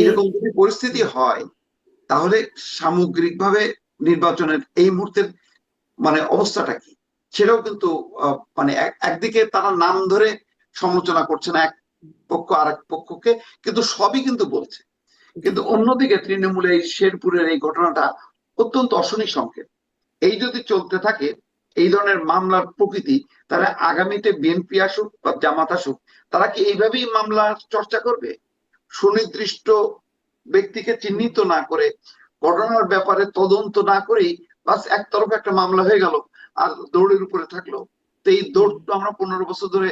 এরকম যদি পরিস্থিতি হয় তাহলে সামগ্রিকভাবে নির্বাচনের এই মুহূর্তের অবস্থাটা কি সেটাও কিন্তু মানে একদিকে তারা নাম ধরে সমালোচনা করছে না এক পক্ষ আর এক পক্ষকে, কিন্তু সবই কিন্তু বলছে। কিন্তু অন্যদিকে তৃণমূলে এই শেরপুরের এই ঘটনাটা অত্যন্ত অশনি সংকেত। এই যদি চলতে থাকে এই ধরনের মামলার প্রকৃতি, তাহলে আগামীতে বিএনপি আসুক বা জামাত আসুক, তারা কি এইভাবেই মামলার চর্চা করবে? সুনির্দিষ্ট ব্যক্তিকে চিহ্নিত না করে, ঘটনার ব্যাপারে তদন্ত না করেই বাস একতরফা একটা মামলা হয়ে গেল আর দৌড়ের উপরে থাকলো। তো এই দৌড় তো আমরা 15 বছর ধরে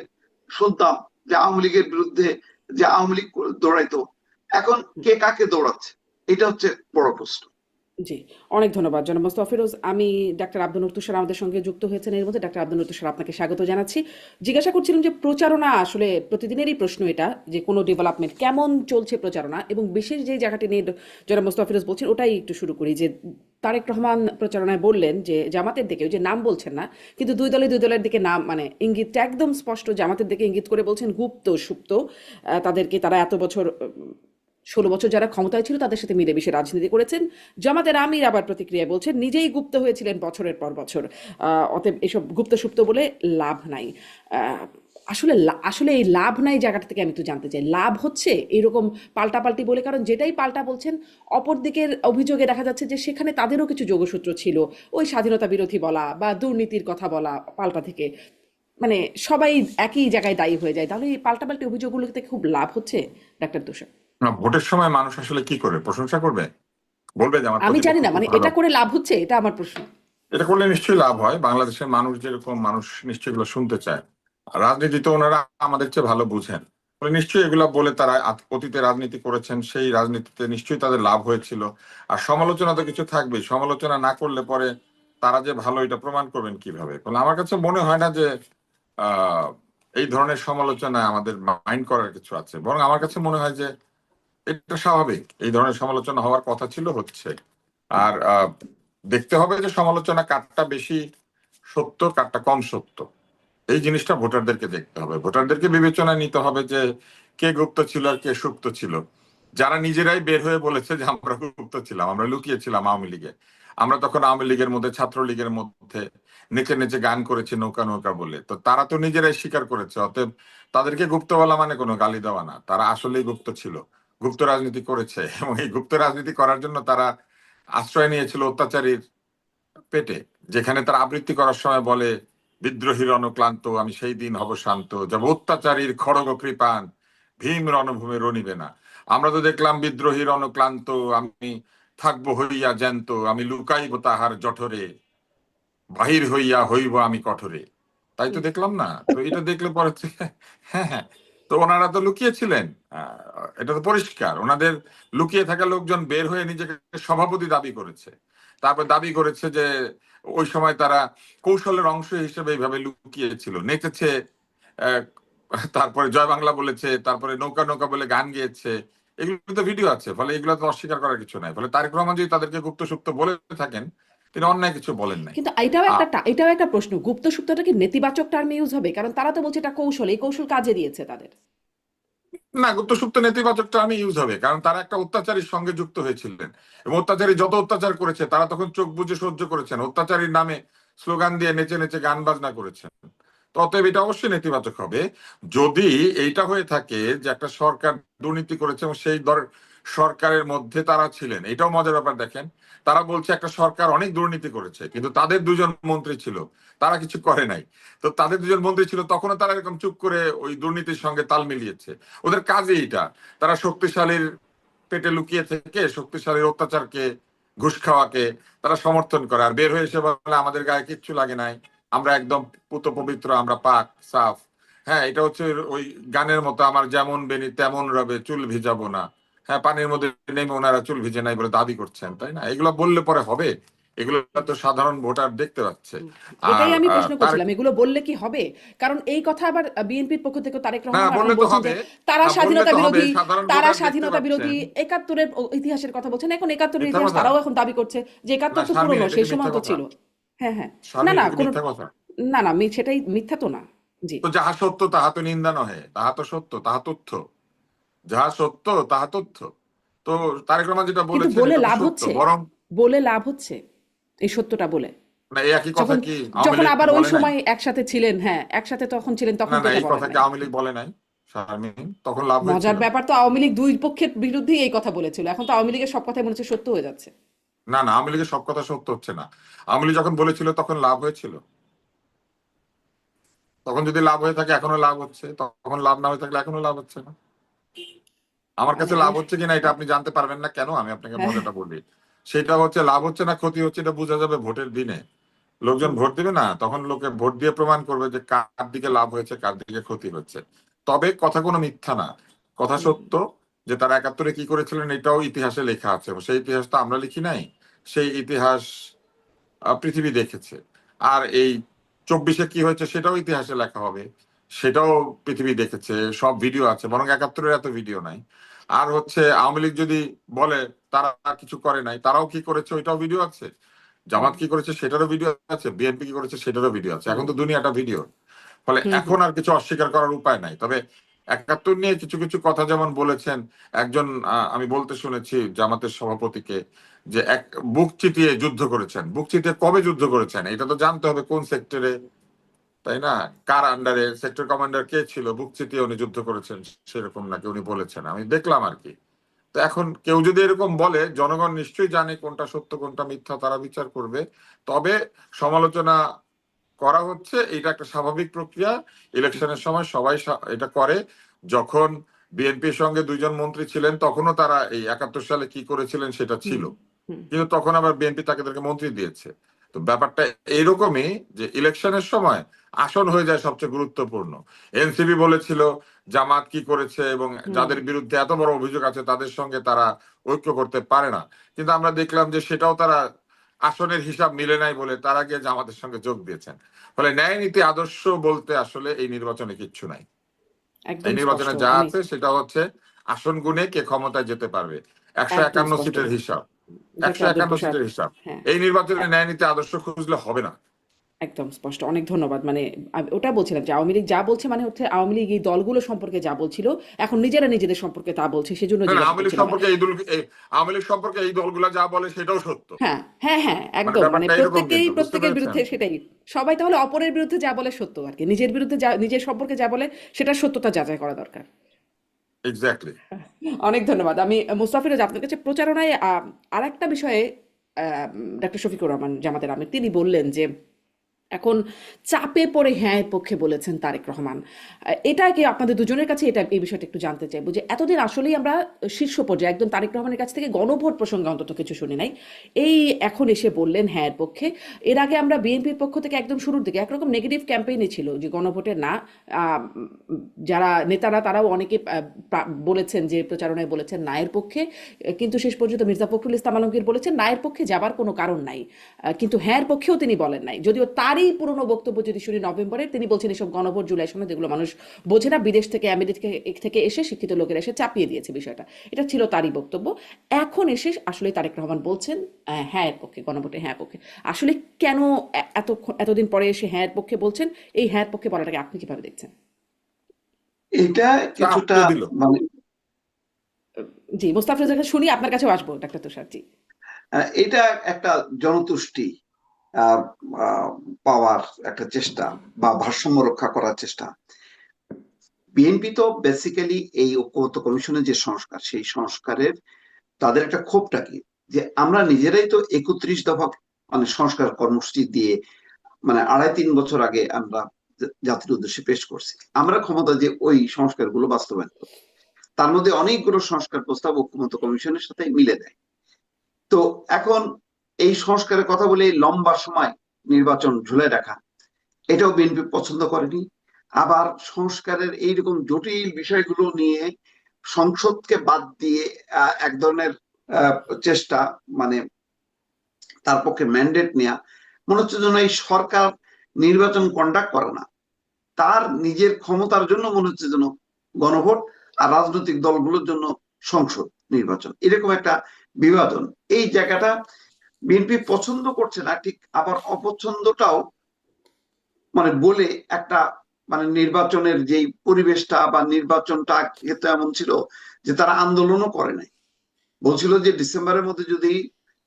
শুনতাম যে আওয়ামী লীগের বিরুদ্ধে যে আওয়ামী লীগ দৌড়াইতো, এখন কে কাকে দৌড়াচ্ছে, এটা হচ্ছে বড় প্রশ্ন। জি, অনেক ধন্যবাদ জনাব মোস্তফা ফিরোজ। আমি ডাক্তার আব্দুল নূর তুষার আমাদের সঙ্গে যুক্ত হয়েছেন এর মধ্যে। ডাক্তার আব্দুল নূর তুষার, আপনাকে স্বাগত জানাচ্ছি। জিজ্ঞাসা করছিলাম যে প্রচারণা আসলে প্রতিদিনেরই প্রশ্ন এটা, যে কোনো ডেভেলপমেন্ট কেমন চলছে প্রচারণা, এবং বিশেষ যে জায়গাটি নিয়ে জনাব মোস্তফা ফিরোজ বলছেন ওটাই একটু শুরু করি। যে তারেক রহমান প্রচারণায় বললেন যে জামাতের দিকে, ওই যে নাম বলছেন না কিন্তু দুই দলের দিকে নাম, ইঙ্গিতটা একদম স্পষ্ট, জামাতের দিকে ইঙ্গিত করে বলছেন গুপ্ত সুপ্ত, তাদেরকে তারা এত বছর 16 বছর যারা ক্ষমতায় ছিল তাদের সাথে মিলেমিশে রাজনীতি করেছেন। জামাতের আমির আবার প্রতিক্রিয়ায় বলছেন নিজেই গুপ্ত হয়েছিলেন বছরের পর বছর, অতএব এসব গুপ্ত সুপ্ত বলে লাভ নাই। আহ, আসলে এই লাভ নাই জায়গাটা থেকে আমি একটু জানতে চাই, লাভ হচ্ছে এরকম পাল্টাপাল্টি বলে? কারণ যেটাই পাল্টা বলছেন, অপর দিকের অভিযোগে দেখা যাচ্ছে যে সেখানে তাদেরও কিছু যোগসূত্র ছিল, ওই স্বাধীনতা বিরোধী বলা বা দুর্নীতির কথা বলা পাল্টা থেকে, মানে সবাই একই জায়গায় দায়ী হয়ে যায়। তাহলে এই পাল্টাপাল্টি অভিযোগগুলো থেকে খুব লাভ হচ্ছে ডাক্তার তুষার? না, ভোটের সময় মানুষ আসলে কি করে প্রশংসা করবে, বলবে যে আমার আমি জানি প্রতিপক্ষ না, খুব ভালো। এটা করে লাভ হচ্ছে, এটা আমার প্রশ্ন। এটা করলে নিশ্চয়ই লাভ হয়। বাংলাদেশের মানুষ যেরকম মানুষ নিশ্চয়ই এগুলো শুনতে চায়। আর রাজনীতিতে ওনারা আমাদের চেয়ে ভালো বুঝেন, বলে নিশ্চয়ই এগুলো বলে তারা অতীতে রাজনীতি করেছেন, সেই রাজনীতিতে নিশ্চয়ই তাদের লাভ হয়েছিল। আর সমালোচনা তো কিছু থাকবে, সমালোচনা না করলে পরে তারা যে ভালো এটা প্রমাণ করবেন কিভাবে? বলে আমার কাছে মনে হয় না যে আহ এই ধরনের সমালোচনা আমাদের মাইন্ড করার কিছু আছে। বরং আমার কাছে মনে হয় যে এটা স্বাভাবিক, এই ধরনের সমালোচনা হওয়ার কথা ছিল, হচ্ছে। আর দেখতে হবে যে সমালোচনা কারটা বেশি সত্য, কারটা কম সত্য। এই জিনিসটা ভোটারদেরকে দেখতে হবে, ভোটারদেরকে বিবেচনায় নিতে হবে যে কে গুপ্ত ছিল আর কে সুপ্ত ছিল। যারা নিজেরাই বের হয়ে বলেছে যে আমরা গুপ্ত ছিলাম, আমরা লুকিয়েছিলাম আওয়ামী লীগে, আমরা তখন আওয়ামী লীগের মধ্যে, ছাত্রলীগের মধ্যে নেচে নেচে গান করেছি নৌকা নৌকা বলে, তো তারা তো নিজেরাই স্বীকার করেছে। অতএব তাদেরকে গুপ্ত বলা মানে কোনো গালি দেওয়া না, তারা আসলেই গুপ্ত ছিল, গুপ্ত রাজনীতি করেছে। এবং এই গুপ্ত রাজনীতি করার জন্য তারা আশ্রয় নিয়েছিল অত্যাচারীর পেটে, যেখানে তারা আবৃত্তি করার সময় বলে বিদ্রোহীর অনুক্লান্ত আমি সেই দিন হব শান্ত, যাব অত্যাচারীর খড়গ কৃপান, ভীম রণভূমে রণিবে না। আমরা তো দেখলাম বিদ্রোহীর অনুক্লান্ত আমি থাকবো হইয়া জ্যান্ত, আমি লুকাইব তাহার জঠরে, বাহির হইয়া হইব আমি কঠোরে। তাই তো দেখলাম না? তো এটা দেখলে পরে হ্যাঁ হ্যাঁ, তো ওনারা তো লুকিয়েছিলেন। এটা তো পরিষ্কার, ওনাদের লুকিয়ে থাকা লোকজন বের হয়ে নিজেকে সভাপতি দাবি করেছে। তারপর দাবি করেছে যে ওই সময় তারা কৌশলের অংশ হিসেবে এইভাবে লুকিয়েছিল, নেচেছে, আহ, তারপরে জয় বাংলা বলেছে, তারপরে নৌকা নৌকা বলে গান গেয়েছে। এগুলো তো ভিডিও আছে, ফলে এগুলো তো অস্বীকার করার কিছু নাই। ফলে তারেক রহমান যদি তাদেরকে গুপ্ত সুপ্ত বলে থাকেন, তিনি অন্যায় কিছু বলেন নাই। কিন্তু এটাও একটা প্রশ্ন, গুপ্ত সুপ্তটা কি নেতিবাচক টার্ম ইউজ হবে? কারণ তারা তো বলছে এটা কৌশল, এই কৌশল কাজে দিয়েছে তাদের। না, গুপ্তসুপ্ত নেতিবাচকটা আমি ইউজ হবে, কারণ তারা একটা অত্যাচারীর সঙ্গে যুক্ত হয়েছিলেন, এবং অত্যাচারী যত অত্যাচার করেছে তারা তখন চোখ বুজে সহ্য করেছেন, অত্যাচারীর নামে স্লোগান দিয়ে নেচে নেচে গান বাজনা করেছেন। তো অতএব এটা অবশ্যই নেতিবাচক হবে। যদি এইটা হয়ে থাকে যে একটা সরকার দুর্নীতি করেছে এবং সেই সরকারের মধ্যে তারা ছিলেন, এটাও মজার ব্যাপার। দেখেন, তারা বলছে একটা সরকার অনেক দুর্নীতি করেছে, কিন্তু তাদের দুজন মন্ত্রী ছিল, তারা কিছু করে নাই। তো তাদের দুজন মন্ত্রী ছিল, তখনও তারা এরকম চুপ করে ওই দুর্নীতির সঙ্গে তাল মিলিয়েছে। ওদের কাজই এটা, তারা শক্তিশালীর পেটে লুকিয়ে থেকে শক্তিশালীর অত্যাচারকে, ঘুষ খাওয়াকে তারা সমর্থন করে, আর বের হয়ে এসে বলে আমাদের গায়ে কিচ্ছু লাগে নাই, আমরা একদম পুত পবিত্র, আমরা পাক সাফ। হ্যাঁ, এটা হচ্ছে ওই গানের মতো, আমার যেমন বেনি তেমন রবে চুল ভিজাবো না। হ্যাঁ, পানির মধ্যে নেমে ওনারা চুল ভিজে নাই বলে দাবি করছেন, তাই না? এগুলো বললে পরে হবে? এগুলো তো সাধারণ ভোটার দেখতে পাচ্ছে। আর এটাই আমি প্রশ্ন তার করছিলাম, এগুলো বললে কি হবে? কারণ এই কথা আবার বিএনপির পক্ষ থেকে তারেক না, রহমান এখন বললে তো বলছেন যে হবে। তারা না, বললে স্বাধীনতা তো হবে, বিরোধী, সাধারণ তারা ভোটার দেখতে স্বাধীনতা বিরোধী, পাচ্ছেন। 71-এর ইতিহাসের কথা বলছেন। এখন 71-এর মিথ্যা ইতিহাস কথা। তারাও এখন দাবি করছে যে না 71 তো শারমিন, পুরনো, এটা কি সেই মিথ্যা সময় তো কথা? ছিল। হ্যাঁ হ্যাঁ। না শারমিন, না এটা কি কোনো, মিথ্যা কথা? না না সেটাই মিথ্যা তো না। জি। তো যাহা সত্য তাহা তো নিন্দা নহে, তাহা তো সত্য, তাহা তথ্য। যাহা সত্য তাহা তথ্য। তো তারেক রহমান যেটা কিন্তু বলেছেন বলে এটা তো লাভ সত্য, হচ্ছে, বরং বলে লাভ হচ্ছে এই সত্যটা বলে, না এই একই কথা যখন কি আওয়ামী যখন লীগ আবার ওই বলে নাই? সময় একসাথে ছিলেন, হ্যাঁ একসাথে তখন ছিলেন, তখন না তো না, এটা এই বলেন কথা কি নাই। আওয়ামী লীগ বলে নাই শারমিন? তখন লাভ মজার হয়েছিল। ব্যাপার তো আওয়ামী লীগ দুই পক্ষের বিরুদ্ধেই এই কথা বলেছিল, এখন তো আওয়ামী লীগের সব কথাই মনে হচ্ছে সত্য হয়ে যাচ্ছে। না না, আওয়ামী লীগের সব কথা সত্য হচ্ছে না। আওয়ামী লীগ যখন বলেছিল তখন লাভ হয়েছিল, তখন যদি লাভ হয়ে থাকে এখনো লাভ হচ্ছে, তখন লাভ না হয়ে থাকলে এখনো লাভ হচ্ছে না। আমার মানে কাছে লাভ আমি হচ্ছে কিনা এটা আপনি জানতে পারবেন না কেন, আমি আপনাকে হ্যাঁ, মজাটা বলি। সেটা হচ্ছে লাভ হচ্ছে না ক্ষতি হচ্ছে এটা বোঝা যাবে ভোটের দিনে। লোকজন হুম, ভোট দিবে না, তখন লোকে ভোট দিয়ে প্রমাণ করবে যে কার দিকে লাভ হয়েছে কার দিকে ক্ষতি হচ্ছে। তবে কথা কোনো মিথ্যা না, কথা হুম, সত্য যে তারা ৭১-এ কি করেছিলেন এটাও ইতিহাসে লেখা আছে। সেই ইতিহাস তো আমরা লিখি নাই, সেই ইতিহাস পৃথিবী দেখেছে। আর এই ২৪-এ কি হয়েছে সেটাও ইতিহাসে লেখা হবে, সেটাও পৃথিবী দেখেছে, সব ভিডিও আছে, বরং ৭১-এর এত ভিডিও নাই। আর হচ্ছে আওয়ামী লীগ যদি বলে তারা কিছু করে নাই, তারাও কি করেছে ওইটাও ভিডিও আছে, হুম, জামাত কি করেছে সেটারও ভিডিও আছে, বিএনপি কি করেছে সেটারও ভিডিও আছে, হুম, এখন তো দুনিয়াটা ভিডিও। ফলে হুম, হুম, এখন আর কিছু অস্বীকার করার উপায় নাই। তবে ৭১ নিয়ে কিছু কিছু কথা যেমন বলেছেন একজন, আমি বলতে শুনেছি জামাতের সভাপতিকে, যে এক বুক চিতিয়ে যুদ্ধ করেছেন। বুক চিতিয়ে কবে যুদ্ধ করেছেন এটা তো জানতে হবে, কোন সেক্টরে, তাই না, কার আন্ডারে, সেক্টর কমান্ডার কে ছিল, বুক চিতিয়ে উনি যুদ্ধ করেছেন সেরকম নাকি উনি বলেছেন, আমি দেখলাম আর কি। তো এখন কেউ যদি এরকম বলে জনগণ নিশ্চয়ই জানে কোনটা সত্য কোনটা মিথ্যা, তারা বিচার করবে। তবে সমালোচনা করা হচ্ছে, এটা একটা স্বাভাবিক প্রক্রিয়া। ইলেকশনের সময় সবাই এটা করে। যখন বিএনপির সঙ্গে দুইজন মন্ত্রী ছিলেন তখনও তারা এই ৭১ সালে কি করেছিলেন সেটা হুম, ছিল, হুম, কিন্তু তখন আবার বিএনপি তাদেরকে মন্ত্রী দিয়েছে। তো ব্যাপারটা এইরকমই যে ইলেকশনের সময় আসন হয়ে যায় সবচেয়ে গুরুত্বপূর্ণ। এনসিপি বলেছিল জামাত কি করেছে এবং হুম। যাদের বিরুদ্ধে এত বড় অভিযোগ আছে তাদের সঙ্গে তারা ঐক্য করতে পারে না, কিন্তু আমরা দেখলাম যে সেটাও তারা আসনের হিসাব মিলে নাই বলে তারা গিয়ে জামাতের সঙ্গে যোগ দিয়েছেন। ফলে ন্যায় নীতি আদর্শ বলতে আসলে এই নির্বাচনে কিচ্ছু নাই। একদম এই স্পষ্ট। নির্বাচনে যা আমি আছে সেটা হচ্ছে আসন গুনে কে ক্ষমতায় যেতে পারবে, একশো একদম একান্ন স্পষ্ট, সিটের হিসাব, একশো ডক্টর আব্দুল একান্ন তুষার। সিটের হিসাব। হ্যাঁ, এই নির্বাচনে ন্যায় নীতি আদর্শ খুঁজলে হবে না। একদম স্পষ্ট। অনেক ধন্যবাদ। মানে আমি ওটা বলছিলাম যে আওয়ামী লীগ যা বলছে মানে হচ্ছে আওয়ামী লীগ এই দলগুলো সম্পর্কে যা বলছিল এখন নিজেরা নিজেদের সম্পর্কে তা বলছে, সেজন্য না না, জিজ্ঞাসা আওয়ামী লীগ করছিলাম। সম্পর্কে আওয়ামী লীগ সম্পর্কে এই দলগুলা যা বলে সেটাও সত্য। হ্যাঁ, হ্যাঁ, হ্যাঁ, মানে একদম মানে ব্যাপারটা এরকম প্রত্যেকেই কিন্তু, বুঝতে প্রত্যেকের পেরেছেন? বিরুদ্ধে সেটাই। সবাই তাহলে অপরের বিরুদ্ধে যা বলে সত্য আর কি, নিজের বিরুদ্ধে যা, নিজের সম্পর্কে যা বলে সেটার সত্যতা যাচাই করা দরকার। এক্স্যাক্টলি। অনেক ধন্যবাদ। আমি মুস্তাফিরোজ আপনার কাছে প্রচারণায় আরেকটা বিষয়ে ডক্টর শফিকুর রহমান জামাতের আমির তিনি বললেন যে এখন চাপে পড়ে হ্যাঁ এর পক্ষে বলেছেন তারেক রহমান। এটা কি আপনাদের দুজনের কাছে এটা এই বিষয়টা একটু জানতে চাইবো যে এতদিন আসলেই আমরা শীর্ষ পর্যায়ে একদম তারেক রহমানের কাছ থেকে গণভোট প্রসঙ্গে অন্তত কিছু শুনি নাই, এই এখন এসে বললেন হ্যাঁ এর পক্ষে। এর আগে আমরা বিএনপির পক্ষ থেকে একদম শুরুর দিকে একরকম নেগেটিভ ক্যাম্পেইনে ছিল যে গণভোটে না, যারা নেতারা তারাও অনেকে বলেছেন যে প্রচারণায় বলেছেন নায়ের পক্ষে, কিন্তু শেষ পর্যন্ত মির্জা ফখরুল ইসলাম আলমগীর বলেছেন নায়ের পক্ষে যাবার কোনো কারণ নাই, কিন্তু হ্যাঁ এর পক্ষেও তিনি বলেন নাই। যদিও তারই পুরনো বক্তব্য যদি শুনি নভেম্বরের, তিনি বলছেন এসব গণভোট জুলাই সনদ যেগুলো মানুষ বোঝে না, বিদেশ থেকে আমেরিকা থেকে এসে শিক্ষিত লোকেরা এসে চাপিয়ে দিয়েছে বিষয়টা, এটা ছিল তারই বক্তব্য। এখন এসে আসলে তারেক রহমান বলছেন হ্যাঁ এর পক্ষে, গণভোটে হ্যাঁ পক্ষে। আসলে কেন এতদিন পরে এসে হ্যাঁ এর পক্ষে বলছেন? এই হ্যাঁ এর পক্ষে বলাটাকে আপনি কিভাবে দেখছেন? এটা কিছুটা কে দিল? মানে জি, মুস্তাফিজের কাছে শুনি, আপনার কাছেও আসবো ডাক্তার তুষার জি। এটা একটা জনতুষ্টি আহ, আহ, পাওয়ার একটা চেষ্টা বা ভারসাম্য রক্ষা করার চেষ্টা। বিএনপি তো বেসিক্যালি এই ঐক্যমত্য কমিশনের যে সংস্কার, সেই সংস্কারের তাদের একটা ক্ষোভটা কি, যে আমরা নিজেরাই তো ৩১ দফা মানে সংস্কার কর্মসূচি দিয়ে মানে ২.৫-৩ বছর আগে আমরা জাতির উদ্দেশ্যে পেশ করছি, আমরা ক্ষমতা যে ওই সংস্কারগুলো বাস্তবায়ন করব। তার মধ্যে অনেকগুলো সংস্কার প্রস্তাব ঐক্যমত্য কমিশনের সাথে মিলে দেয়। তো এখন এই সংস্কারের কথা বলে লম্বা সময় নির্বাচন ঝুলে রাখা, এটাও বিএনপি পছন্দ করেনি। আবার সংস্কারের এইরকম জটিল বিষয়গুলো নিয়ে সংসদকে বাদ দিয়ে এক ধরনের আহ, চেষ্টা, মানে তার পক্ষে ম্যান্ডেট নেওয়া, মনে হচ্ছে যেন এই সরকার নির্বাচন কন্ডাক্ট করে না, তার নিজের ক্ষমতার জন্য মনে হচ্ছে যেন গণভোট, আর রাজনৈতিক দলগুলোর জন্য সংসদ নির্বাচন, এরকম একটা বিভাজন। এই জায়গাটা বিএনপি পছন্দ করছে না ঠিক, আবার অপছন্দটাও মানে বলে একটা মানে নির্বাচনের যেই পরিবেশটা বা নির্বাচনটা তো এমন ছিল যে তারা আন্দোলনও করে নাই, বলছিল যে ডিসেম্বরের মধ্যে যদি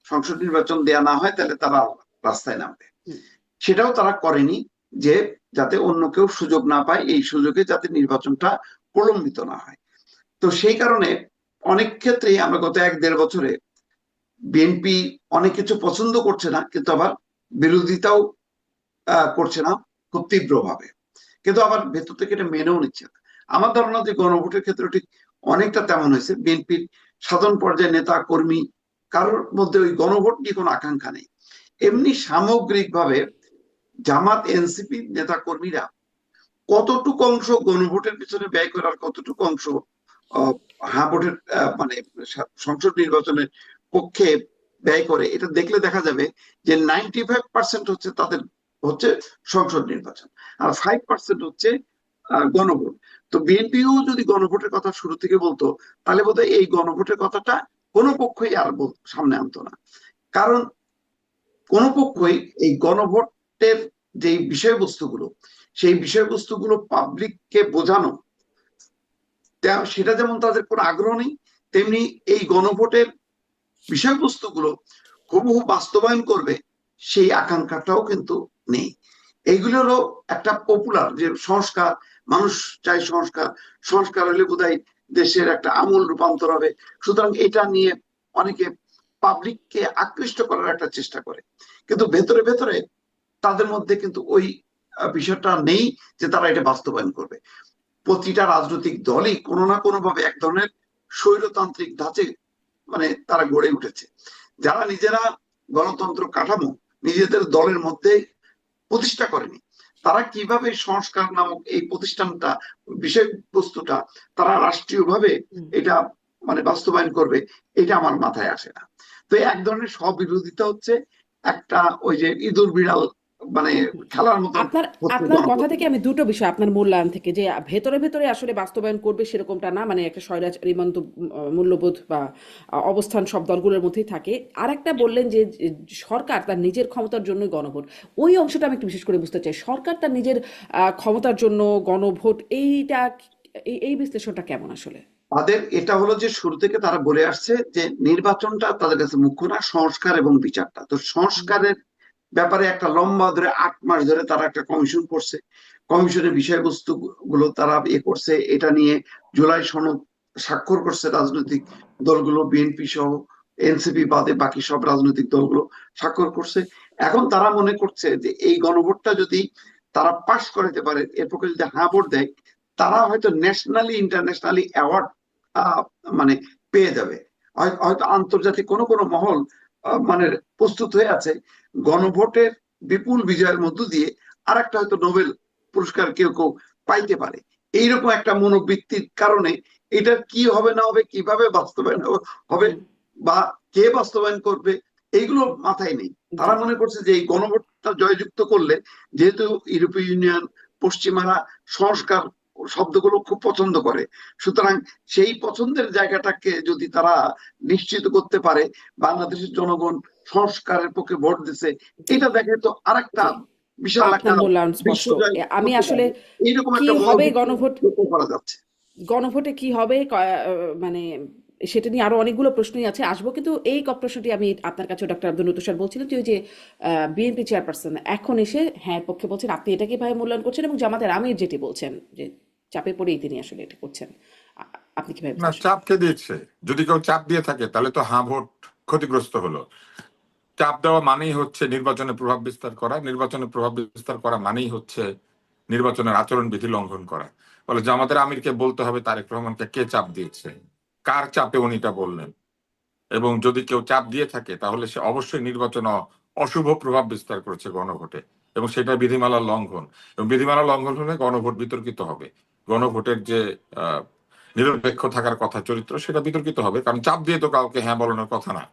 সংসদ নির্বাচন দেয়া না হয় তাহলে তারা রাস্তায় নামবে। হুম। সেটাও তারা করেনি, যে যাতে অন্য কেউ সুযোগ না পায়, এই সুযোগে যাতে নির্বাচনটা প্রলম্বিত না হয়। তো সেই কারণে অনেক ক্ষেত্রেই আমরা গত 1-1.5 বছরে বিএনপি অনেক কিছু পছন্দ করছে না, কিন্তু আবার বিরোধিতাও করছে না খুব তীব্রভাবে, কিন্তু আবার ভেতর থেকে এটা মেনেও নিচ্ছে না। আমার ধারণা যে গণভোটের ক্ষেত্রে ঠিক অনেকটা তেমন হয়েছে। বিএনপির সাধারণ পর্যায়ে নেতা কর্মী কারোর মধ্যে ওই গণভোট নিয়ে কোনো আকাঙ্ক্ষা নেই। এমনি সামগ্রিকভাবে জামাত এনসিপি নেতা কর্মীরা কতটুকু অংশ গণভোটের পিছনে ব্যয় করার, কতটুকু অংশ হ্যাঁ ভোটের মানে সংসদ নির্বাচনের পক্ষে ব্যয় করে, এটা দেখলে দেখা যাবে যে 95% হচ্ছে তাদের হচ্ছে সংসদ নির্বাচন, আর 5% হচ্ছে গণভোট। তো বিএনপিও যদি গণভোটের কথা শুরু থেকে বলতো, তাহলে বোধহয় এই গণভোটের কথাটা কোনো পক্ষই আর সামনে আনতো না। কারণ কোন পক্ষই এই গণভোটের যে বিষয়বস্তুগুলো, সেই বিষয়বস্তুগুলো পাবলিককে বোঝানো, সেটা যেমন তাদের কোনো আগ্রহ নেই, তেমনি এই গণভোটের বিষয়বস্তুগুলো হুবহু বাস্তবায়ন করবে সেই আকাঙ্ক্ষাটাও কিন্তু নেই। এইগুলোরও একটা পপুলার যে সংস্কার, মানুষ চাই সংস্কার, সংস্কার হলে বোধহয় দেশের একটা আমূল রূপান্তর হবে, সুতরাং এটা নিয়ে অনেকে পাবলিককে আকৃষ্ট করার একটা চেষ্টা করে, কিন্তু ভেতরে ভেতরে তাদের মধ্যে কিন্তু ওই বিষয়টা নেই যে তারা এটা বাস্তবায়ন করবে। প্রতিটা রাজনৈতিক দলই কোনো না কোনো ভাবে এক ধরনের স্বৈরতান্ত্রিক ধাঁচে মানে তারা গড়ে উঠেছে, যারা নিজেরা গণতন্ত্র কাঠামো নিজেদের দলের মধ্যে প্রতিষ্ঠা করেনি, তারা কিভাবে সংস্কার নামক এই প্রতিষ্ঠানটা, বিষয়বস্তুটা তারা রাষ্ট্রীয়ভাবে এটা মানে বাস্তবায়ন করবে, এটা আমার মাথায় আসে না। তো এক ধরনের স্ববিরোধিতা হচ্ছে, একটা ওই যে ইঁদুর বিড়াল মানে খেলার মতন আপনার হচ্ছে আপনার কথা গণতন্ত্র। থেকে আমি দুটো বিষয় আপনার মূল্যায়ন থেকে, যে ভেতরে ভেতরে আসলে বাস্তবায়ন করবে সেরকমটা না, মানে একটা স্বৈরাচারী মূল্যবোধ বা অবস্থান সব দলগুলোর মধ্যেই থাকে। আর একটা বললেন যে যে সরকার তার নিজের ক্ষমতার জন্য গণভোট, ওই অংশটা আমি একটু বিশেষ করে বুঝতে চাই। সরকার তার নিজের ক্ষমতার জন্য গণভোট, এইটা এই বিশ্লেষণটা কেমন আসলে? তাদের এটা হলো যে শুরু থেকে তারা বলে আসছে যে নির্বাচনটা তাদের কাছে মুখ্য না, সংস্কার এবং বিচারটা। তো সংস্কারের ব্যাপারে একটা লম্বা ধরে 8 মাস ধরে তারা একটা কমিশন করছে, কমিশনের বিষয়বস্তু গুলো তারা করছে, এটা নিয়ে জুলাই সনদ স্বাক্ষর করছে রাজনৈতিক দলগুলো, বিএনপি সহ, এনসিপি বাদে বাকি সব রাজনৈতিক দলগুলো স্বাক্ষর করছে। এখন তারা মনে করছে যে এই গণভোটটা যদি তারা পাশ করাতে পারে, এর পক্ষে যদি হ্যাঁ ভোট দেয়, তারা হয়তো ন্যাশনালি ইন্টারন্যাশনালি অ্যাওয়ার্ড মানে পেয়ে যাবে। হয়তো আন্তর্জাতিক কোনো কোনো মহল মানে প্রস্তুত হয়ে আছে গণভোটের বিপুল বিজয়ের মধ্য দিয়ে আর একটা হয়তো নোবেল পুরস্কার কেউ কেউ পাইতে পারে। এইরকম একটা মনোবৃত্তির কারণে এটা কি হবে না হবে, কিভাবে বাস্তবায়ন হবে বা কে বাস্তবায়ন করবে, এইগুলো মাথায় নেই। তারা মনে করছে যে এই গণভোটটা জয়যুক্ত করলে, যেহেতু ইউরোপীয় ইউনিয়ন পশ্চিমারা সংস্কার শব্দগুলো খুব পছন্দ করে, সুতরাং সেই পছন্দের জায়গাটাকে যদি তারা নিশ্চিত করতে পারে, বাংলাদেশের জনগণ সংস্কারের পক্ষে ভোট দিছে, এটা দেখে তো আরেকটা জি, বিশাল একটা আপনার মূল্যায়ন স্পষ্ট। বিশ্বজয় আমি করতে আসলে পারবে, এইরকম কি একটা হবে মনোবৃত্তি গণভোট, লক্ষ্য করা যাচ্ছে। গণভোটে কি হবে মানে সেটা নিয়ে আরো অনেকগুলো প্রশ্নই আছে, আসবো। কিন্তু এই প্রশ্নটি আমি আপনার কাছে ডক্টর আব্দুল তুষার বলছিলেন যে ওই যে বিএনপি চেয়ারপারসন এখন এসে হ্যাঁ পক্ষে বলছেন, আপনি এটা কিভাবে মূল্যায়ন করছেন? এবং জামাতের আমির যেটি বলছেন যে চাপে পড়েই তিনি আসলে এটা করছেন, আপনি কিভাবে না, বুঝছেন? চাপ কে দিচ্ছে? যদি কেউ চাপ দিয়ে থাকে তাহলে তো হ্যাঁ ভোট ক্ষতিগ্রস্ত হলো। চাপ দেওয়া মানেই হচ্ছে নির্বাচনে প্রভাব বিস্তার করা, নির্বাচনে প্রভাব বিস্তার করা মানেই হচ্ছে নির্বাচনের আচরণ বিধি লঙ্ঘন করা। বলে জামাতের আমিরকে বলতে হবে তারেক রহমানকে কে চাপ দিয়েছে, কার চাপে উনিটা বললেন। এবং যদি কেউ চাপ দিয়ে থাকে তাহলে সে অবশ্যই নির্বাচন অশুভ প্রভাব বিস্তার করেছে গণভোটে, এবং সেটা বিধিমালার লঙ্ঘন। এবং বিধিমালা লঙ্ঘন হলে গণভোট বিতর্কিত হবে। গণভোটের যে আহ নিরপেক্ষ থাকার কথা চরিত্র, সেটা বিতর্কিত হবে, কারণ চাপ দিয়ে তো কাউকে হ্যাঁ বলানোর কথা না।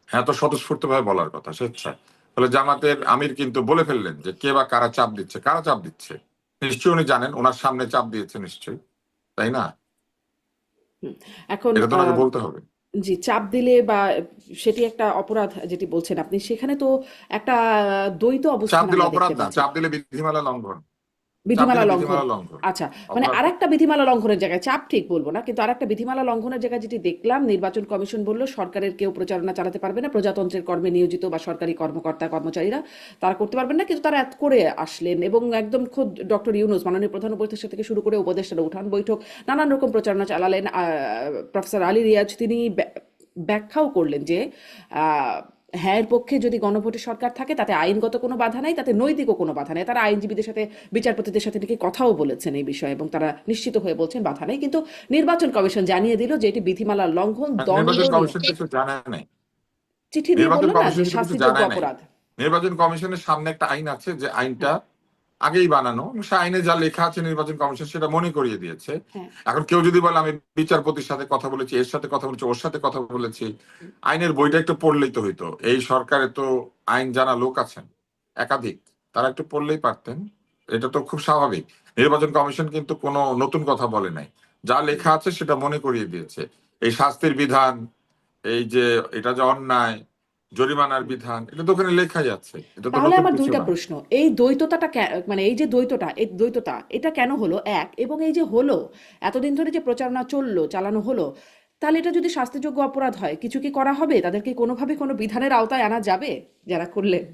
হ্যাঁ তো স্বতঃস্ফূর্ত ভাবে বলার কথা স্বেচ্ছায়। ফলে জামাতের আমির কিন্তু বলে ফেললেন যে কে বা কারা চাপ দিচ্ছে, কারা চাপ দিচ্ছে নিশ্চয়ই উনি জানেন, ওনার সামনে চাপ দিয়েছে নিশ্চয়ই, তাই না? এখন এটা তো ওনাকে বলতে হবে। জি, চাপ দিলে বা সেটি একটা অপরাধ যেটি বলছেন আপনি, সেখানে তো একটা দ্বৈত চাপ অবস্থান দিলে আমরা অপরাধ দেখতে না, পাচ্ছি। চাপ দিলে বিধিমালা লঙ্ঘন। চাপ বিধিমালা দিলে লঙ্ঘন। বিধিমালা লঙ্ঘন, আচ্ছা, মানে অপরাধ। আরেকটা বিধিমালা লঙ্ঘনের জায়গায়, চাপ ঠিক বলবো না, কিন্তু আরেকটা বিধিমালা লঙ্ঘনের জায়গায় যেটি দেখলাম, নির্বাচন কমিশন বলল সরকারের কেউ প্রচারণা চালাতে পারবে না, প্রজাতন্ত্রের কর্মে নিয়োজিত বা সরকারি কর্মকর্তা কর্মচারীরা তারা করতে পারবেন না, কিন্তু তারা এত করে আসলেন এবং একদম খোদ ডক্টর ইউনূস মাননীয় প্রধান উপদেষ্টা থেকে শুরু করে উপদেষ্টারা উঠান বৈঠক নানান রকম প্রচারণা চালালেন। প্রফেসর আলী রিয়াজ তিনি ব্যাখ্যাও করলেন যে হ্যাঁ এর পক্ষে যদি গণভোটে সরকার থাকে তাতে আইনগত কোনো বাধা নাই, তাতে নৈতিকও কোনো বাধা নেই। তারা আইনজীবীদের সাথে বিচারপতিদের সাথে নাকি কথাও বলেছেন এই বিষয়ে এবং তারা নিশ্চিত হয়ে বলছেন বাধা নেই, কিন্তু নির্বাচন কমিশন জানিয়ে দিল যে এটি বিধিমালার লঙ্ঘন, নির্বাচন দণ্ডনীয়। কমিশন কিছু জানে নাই। চিঠি দিয়ে নির্বাচন বললো না কমিশন যে কিন্তু কিছু শাস্তিযোগ্য জানায় নাই। অপরাধ। নির্বাচন কমিশনের সামনে একটা আইন আছে, যে আইনটা হ্যাঁ, আগেই বানানো, সে আইনে যা লেখা আছে নির্বাচন কমিশন সেটা মনে করিয়ে দিয়েছে। হ্যাঁ, এখন কেউ যদি বলে আমি বিচারপতির সাথে কথা বলেছি, এর সাথে কথা বলেছি, ওর সাথে কথা বলেছি, আইনের বইটা একটু পড়লেই তো হইতো। এই সরকারে তো আইন জানা লোক আছেন একাধিক, তারা একটু পড়লেই পারতেন। এটা তো খুব স্বাভাবিক। নির্বাচন কমিশন কিন্তু কোনো নতুন কথা বলে নাই, যা লেখা আছে সেটা মনে করিয়ে দিয়েছে। এই শাস্তির বিধান, এই যে এটা যে অন্যায়, জরিমানার বিধান, এটা তো ওখানে লেখাই আছে, এটা তো তাহলে নতুন আমার কিছু দুইটা না। প্রশ্ন, এই দ্বৈততাটা মানে এই যে দ্বৈততা, এই দ্বৈততা এটা কেন হলো এক, এবং এই যে হলো এতদিন ধরে যে প্রচারণা চালানো হলো, তাহলে এটা যদি শাস্তিযোগ্য অপরাধ হয় কিছু কি করা হবে? তাদেরকে কোনোভাবে কোনো বিধানের আওতায় আনা যাবে যারা করলেন?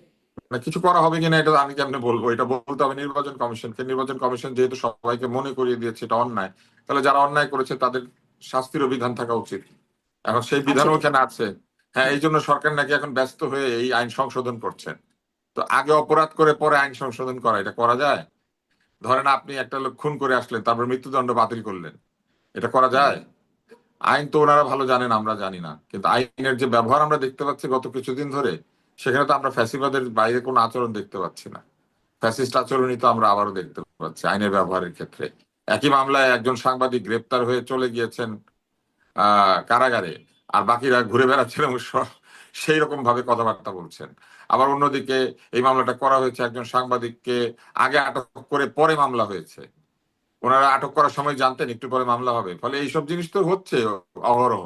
না, কিছু করা হবে কিনা এটা আমি কেমনে বলবো, এটা বলতে হবে নির্বাচন কমিশনকে। নির্বাচন কমিশন যেহেতু সবাইকে মনে করিয়ে দিয়েছে এটা অন্যায়, তাহলে যারা অন্যায় করেছে তাদের শাস্তিরও বিধান থাকা উচিত। এখন সেই আছে বিধানও তো। ওখানে আছে। হ্যাঁ, হুম, এই জন্য সরকার নাকি এখন ব্যস্ত হয়ে এই আইন সংশোধন করছেন। তো আগে অপরাধ করে পরে আইন সংশোধন করা, এটা করা যায়? ধরেন আপনি একটা লোক খুন করে আসলেন, তারপর মৃত্যুদণ্ড বাতিল করলেন, এটা করা হুম, যায়? আইন তো ওনারা ভালো জানেন, আমরা জানি না, কিন্তু আইনের যে ব্যবহার আমরা দেখতে পাচ্ছি গত কিছুদিন ধরে, সেখানে তো আমরা ফ্যাসিবাদের বাইরে কোনো আচরণ দেখতে পাচ্ছি না। ফ্যাসিস্ট আচরণই তো আমরা আবারও দেখতে পাচ্ছি আইনের ব্যবহারের ক্ষেত্রে। একই মামলায় একজন সাংবাদিক গ্রেপ্তার হয়ে চলে গিয়েছেন কারাগারে, আর বাকিরা ঘুরে বেড়াচ্ছেন এবং সেই রকম ভাবে কথাবার্তা বলছেন। আবার অন্যদিকে এই মামলাটা করা হয়েছে, একজন সাংবাদিককে আগে আটক করে পরে মামলা হয়েছে। ওনারা আটক করার সময় জানতেন একটু পরে মামলা হবে, ফলে এইসব জিনিস তো হচ্ছে অহরহ।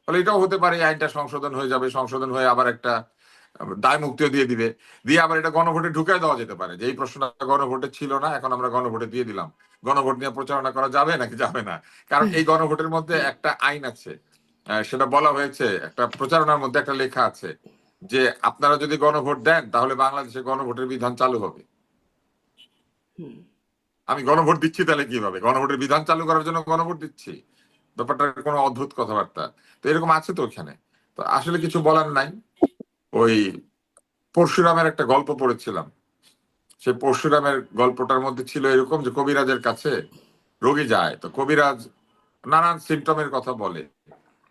ফলে এটাও হতে পারে এই আইনটা সংশোধন হয়ে যাবে, সংশোধন হয়ে আবার একটা দায় মুক্তিও দিয়ে দিবে, দিয়ে আবার এটা গণভোটে ঢুকায় দেওয়া যেতে পারে যে এই প্রশ্নটা গণভোটে ছিল না, এখন আমরা গণভোটে দিয়ে দিলাম। গণভোট নিয়ে প্রচারণা করা যাবে নাকি যাবে না? কারণ এই গণভোটের মধ্যে একটা আইন আছে, সেটা বলা হয়েছে, একটা প্রচারণার মধ্যে একটা লেখা আছে যে আপনারা যদি গণভোট দেন তাহলে বাংলাদেশে গণভোটের বিধান চালু হবে। হুম। আমি গণভোট দিচ্ছি তাহলে কিভাবে? গণভোটের বিধান চালু করার জন্য গণভোট দিচ্ছি? ব্যাপারটা কোনো অদ্ভুত কথাবার্তা। তো এরকম আছে তো ওখানে। তো আসলে কিছু বলার নাই। ওই পরশুরামের একটা গল্প পড়েছিলাম, সে পরশুরামের গল্পটার মধ্যে ছিল এরকম যে কবিরাজের কাছে রোগী যায়, তো কবিরাজ নানান সিমটমের কথা বলে,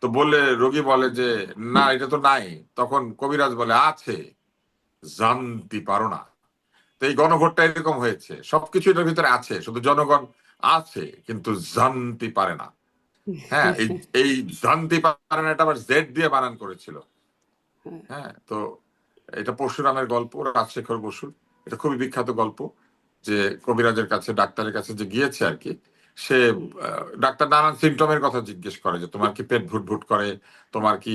তো বললে রোগী বলে যে না এটা তো নাই, তখন কবিরাজ বলে আছে, জানতে পারো না। তো এই গণভোটটা এরকম হয়েছে, সবকিছু এটার ভিতরে আছে, শুধু জনগণ আছে কিন্তু জানতে পারে না। হ্যাঁ, এই এই জানতে পারে না, এটা আবার জেড দিয়ে বানান করেছিল। হ্যাঁ, তো এটা পরশুরামের গল্প, রাজশেখর বসুর। এটা খুবই বিখ্যাত গল্প, যে কবিরাজের কাছে, ডাক্তারের কাছে যে গিয়েছে আর কি, সে ডাক্তার নানান সিমটমের কথা জিজ্ঞেস করে, যে তোমার কি পেট ভুটভুট করে, তোমার কি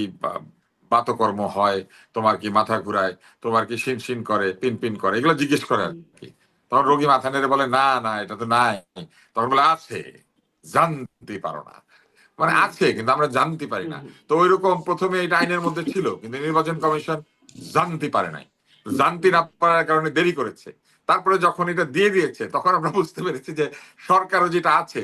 বাতকর্ম হয়, তোমার কি মাথা ঘুরায়, তোমার কি শিন শিন করে, পিন পিন করে, এগুলো জিজ্ঞেস করে আর কি। তখন রোগী মাথা নেড়ে বলে না না এটা তো নাই। তখন বলে আছে, জানতে পারো না। মানে হুম, আছে কিন্তু আমরা জানতে পারি হুম, না। হুম, তো ওইরকম প্রথমে এটা আইনের মধ্যে ছিল, কিন্তু নির্বাচন কমিশন জানতে পারে নাই, জানতে না পারার কারণে দেরি করেছে। তারপরে যখন এটা দিয়ে দিয়েছে তখন আমরা বুঝতে পেরেছি যে সরকারও যেটা আছে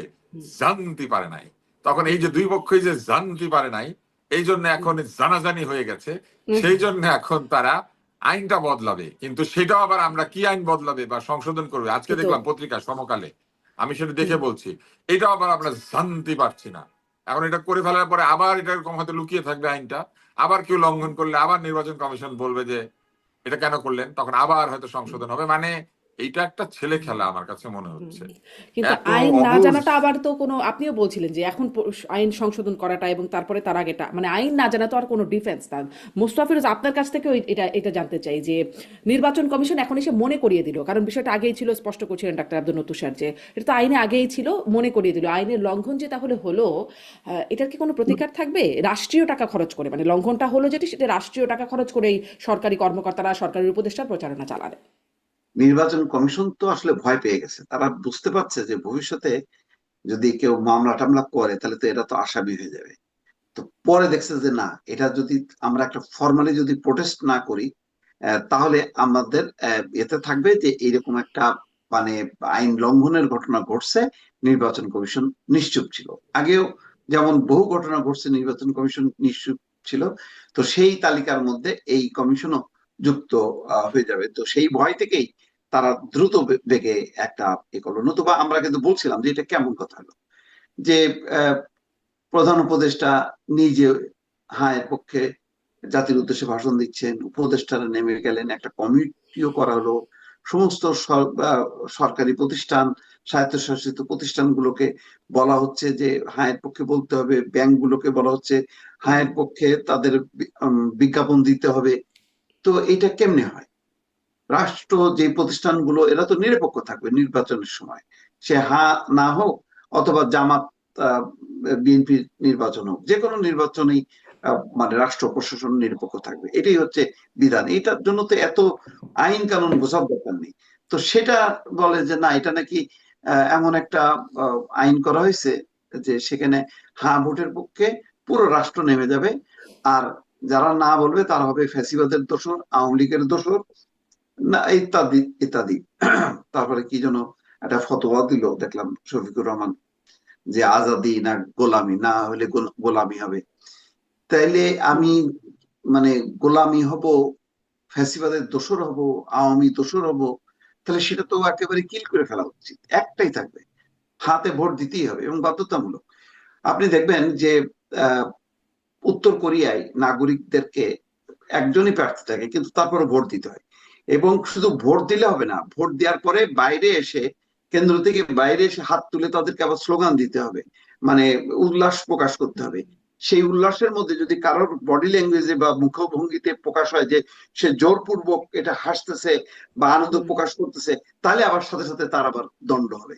জানতে পারে নাই। তখন এই যে দুই পক্ষই যে জানতে পারে নাই, এই জন্য এখন জানাজানি হয়ে গেছে। হুম, সেই জন্য এখন তারা আইনটা বদলাবে, কিন্তু সেটাও আবার আমরা কি আইন বদলাবে বা সংশোধন করবে, আজকে কিন্তু দেখলাম পত্রিকা সমকালে, আমি সেটা হুম, দেখে বলছি, এটাও আবার আমরা জানতে পারছি না। এখন এটা করে ফেলার পরে আবার এটা এরকম হয়তো লুকিয়ে থাকবে আইনটা, আবার কেউ লঙ্ঘন করলে আবার নির্বাচন কমিশন বলবে যে এটা কেন করলেন, তখন আবার হয়তো সংশোধন হবে। মানে এইটা একটা ছেলে খেলা আমার কাছে মনে হুম, হচ্ছে। কিন্তু এত আইন না অবুঝ। জানাটা আবার তো কোনো, আপনিও বলছিলেন যে এখন আইন সংশোধন করাটা এবং তারপরে তার আগেটা, মানে আইন না জানা তো আর কোনো ডিফেন্স না। মোস্তাফিজ, আপনার কাছ থেকে এটা এটা জানতে চাই যে নির্বাচন কমিশন এখন এসে মনে করিয়ে দিল, কারণ বিষয়টা আগেই ছিল, স্পষ্ট করছিলেন ডাক্তার আব্দুল নত্তুর স্যার যে এটা তো আইনে আগেই ছিল, মনে করিয়ে দিল, আইনের লঙ্ঘন যে তাহলে হলো, এটার কি কোনো প্রতিকার থাকবে? রাষ্ট্রীয় টাকা খরচ করে, মানে লঙ্ঘনটা হলো যেটি সেটা রাষ্ট্রীয় টাকা খরচ করেই সরকারি কর্মকর্তারা, সরকারি উপদেষ্টা প্রচারণা চালাবে। নির্বাচন কমিশন তো আসলে ভয় পেয়ে গেছে, তারা বুঝতে পারছে যে ভবিষ্যতে যদি কেউ মামলা টামলা করে তাহলে তো এটা তো আসামি হয়ে যাবে। তো পরে দেখছে যে না, এটা যদি আমরা একটা ফর্মালি যদি প্রোটেস্ট না করি, তাহলে আমাদের এতে থাকবে যে এইরকম একটা মানে আইন লঙ্ঘনের ঘটনা ঘটছে, নির্বাচন কমিশন নিশ্চুপ ছিল। আগেও যেমন বহু ঘটনা ঘটছে নির্বাচন কমিশন নিশ্চুপ ছিল, তো সেই তালিকার মধ্যে এই কমিশনও যুক্ত হয়ে যাবে। তো সেই ভয় থেকেই তারা দ্রুত বেগে একটা এ করলো। নতুবা আমরা কিন্তু বলছিলাম যে এটা কেমন কথা হলো যে প্রধান উপদেষ্টা নিজে হায়ের পক্ষে জাতির উদ্দেশ্যে ভাষণ দিচ্ছেন, উপদেষ্টারা নেমে গেলেন, একটা কমিটিও করা হলো, সমস্ত সরকারি প্রতিষ্ঠান, স্বায়ত্তশাসিত প্রতিষ্ঠানগুলোকে বলা হচ্ছে যে হায়ের পক্ষে বলতে হবে, ব্যাংকগুলোকে বলা হচ্ছে হায়ের পক্ষে তাদের বিজ্ঞাপন দিতে হবে। তো এটা কেমনে হয়? রাষ্ট্র যে প্রতিষ্ঠানগুলো এরা তো নিরপেক্ষ থাকবে নির্বাচনের সময়, সে হা না হোক অথবা জামাত বিএনপি নির্বাচন হোক, যে কোনো নির্বাচনেই মানে রাষ্ট্র প্রশাসন নিরপেক্ষ থাকবে, এটাই হচ্ছে বিধান। এটার জন্য তো এত আইন কানুন বোঝার দরকার নেই। তো সেটা বলে যে না, এটা নাকি এমন একটা আইন করা হয়েছে যে সেখানে হা ভোটের পক্ষে পুরো রাষ্ট্র নেমে যাবে, আর যারা না বলবে তারা হবে ফ্যাসিবাদের দোসর, আওয়ামী লীগের দোসর, না ইত্যাদি ইত্যাদি। তারপরে কি যেন একটা ফতোয়া দিল দেখলাম শফিকুর রহমান, যে আজাদি না গোলামি, না হলে গোলামি হবে। তাইলে আমি মানে গোলামি হব, ফ্যাসিবাদের দোসর হব, আওয়ামী দোসর হব, তাহলে সেটা তো একেবারে কিল করে ফেলা উচিত। একটাই থাকবে, হাতে ভোট দিতেই হবে এবং বাধ্যতামূলক। আপনি দেখবেন যে আহ উত্তর কোরিয়ায় নাগরিকদেরকে একজনই প্রার্থী থাকে, কিন্তু তারপরে ভোট দিতে হয়। এবং শুধু ভোট দিলে হবে না, ভোট দেওয়ার পরে বাইরে এসে, কেন্দ্র থেকে বাইরে এসে হাত তুলে তাদেরকে আবার স্লোগান দিতে হবে, মানে উল্লাস প্রকাশ করতে হবে। সেই উল্লাসের মধ্যে যদি কারোর বডি ল্যাঙ্গুয়েজে বা মুখভঙ্গিতে প্রকাশ হয় যে সে জোরপূর্বক এটা হাসতেছে বা আনন্দ প্রকাশ করতেছে, তাহলে আবার সাথে সাথে তার আবার দণ্ড হবে।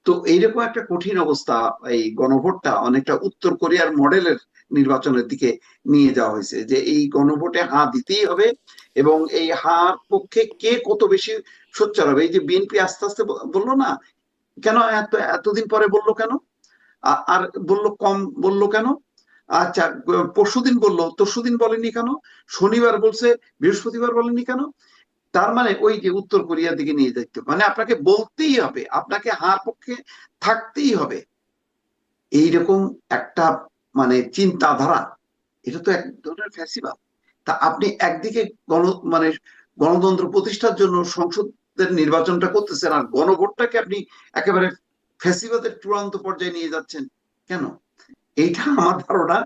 তো এইরকম একটা কঠিন অবস্থা, এই গণভোটটা অনেকটা উত্তর কোরিয়ার মডেলের নির্বাচনের দিকে নিয়ে যাওয়া হয়েছে, যে এই গণভোটে হাঁ দিতেই হবে এবং এই হার পক্ষে কে কত বেশি সোচ্চার হবে। এই যে বিএনপি আস্তে আস্তে বললো না, কেন এতদিন পরে বললো কেন, আর বললো কম বললো কেন, আচ্ছা পরশুদিন বললো তরশুদিন বলেনি কেন, শনিবার বলছে বৃহস্পতিবার বলেনি কেন? তার মানে ওই যে উত্তর কোরিয়ার দিকে নিয়ে যাইতে, মানে আপনাকে বলতেই হবে, আপনাকে হার পক্ষে থাকতেই হবে, এইরকম একটা মানে চিন্তাধারা। এটা তো এক ধরনের ফ্যাসিবাদ। তা আপনি একদিকে গণ মানে গণতন্ত্র প্রতিষ্ঠার জন্য সংসদের নির্বাচনটা করতেছেন, আর গণভোটটাকে আপনি একেবারে ফ্যাসিবাদের চূড়ান্ত পর্যায়ে নিয়ে যাচ্ছেন কেন? এইটা আমার ধারণা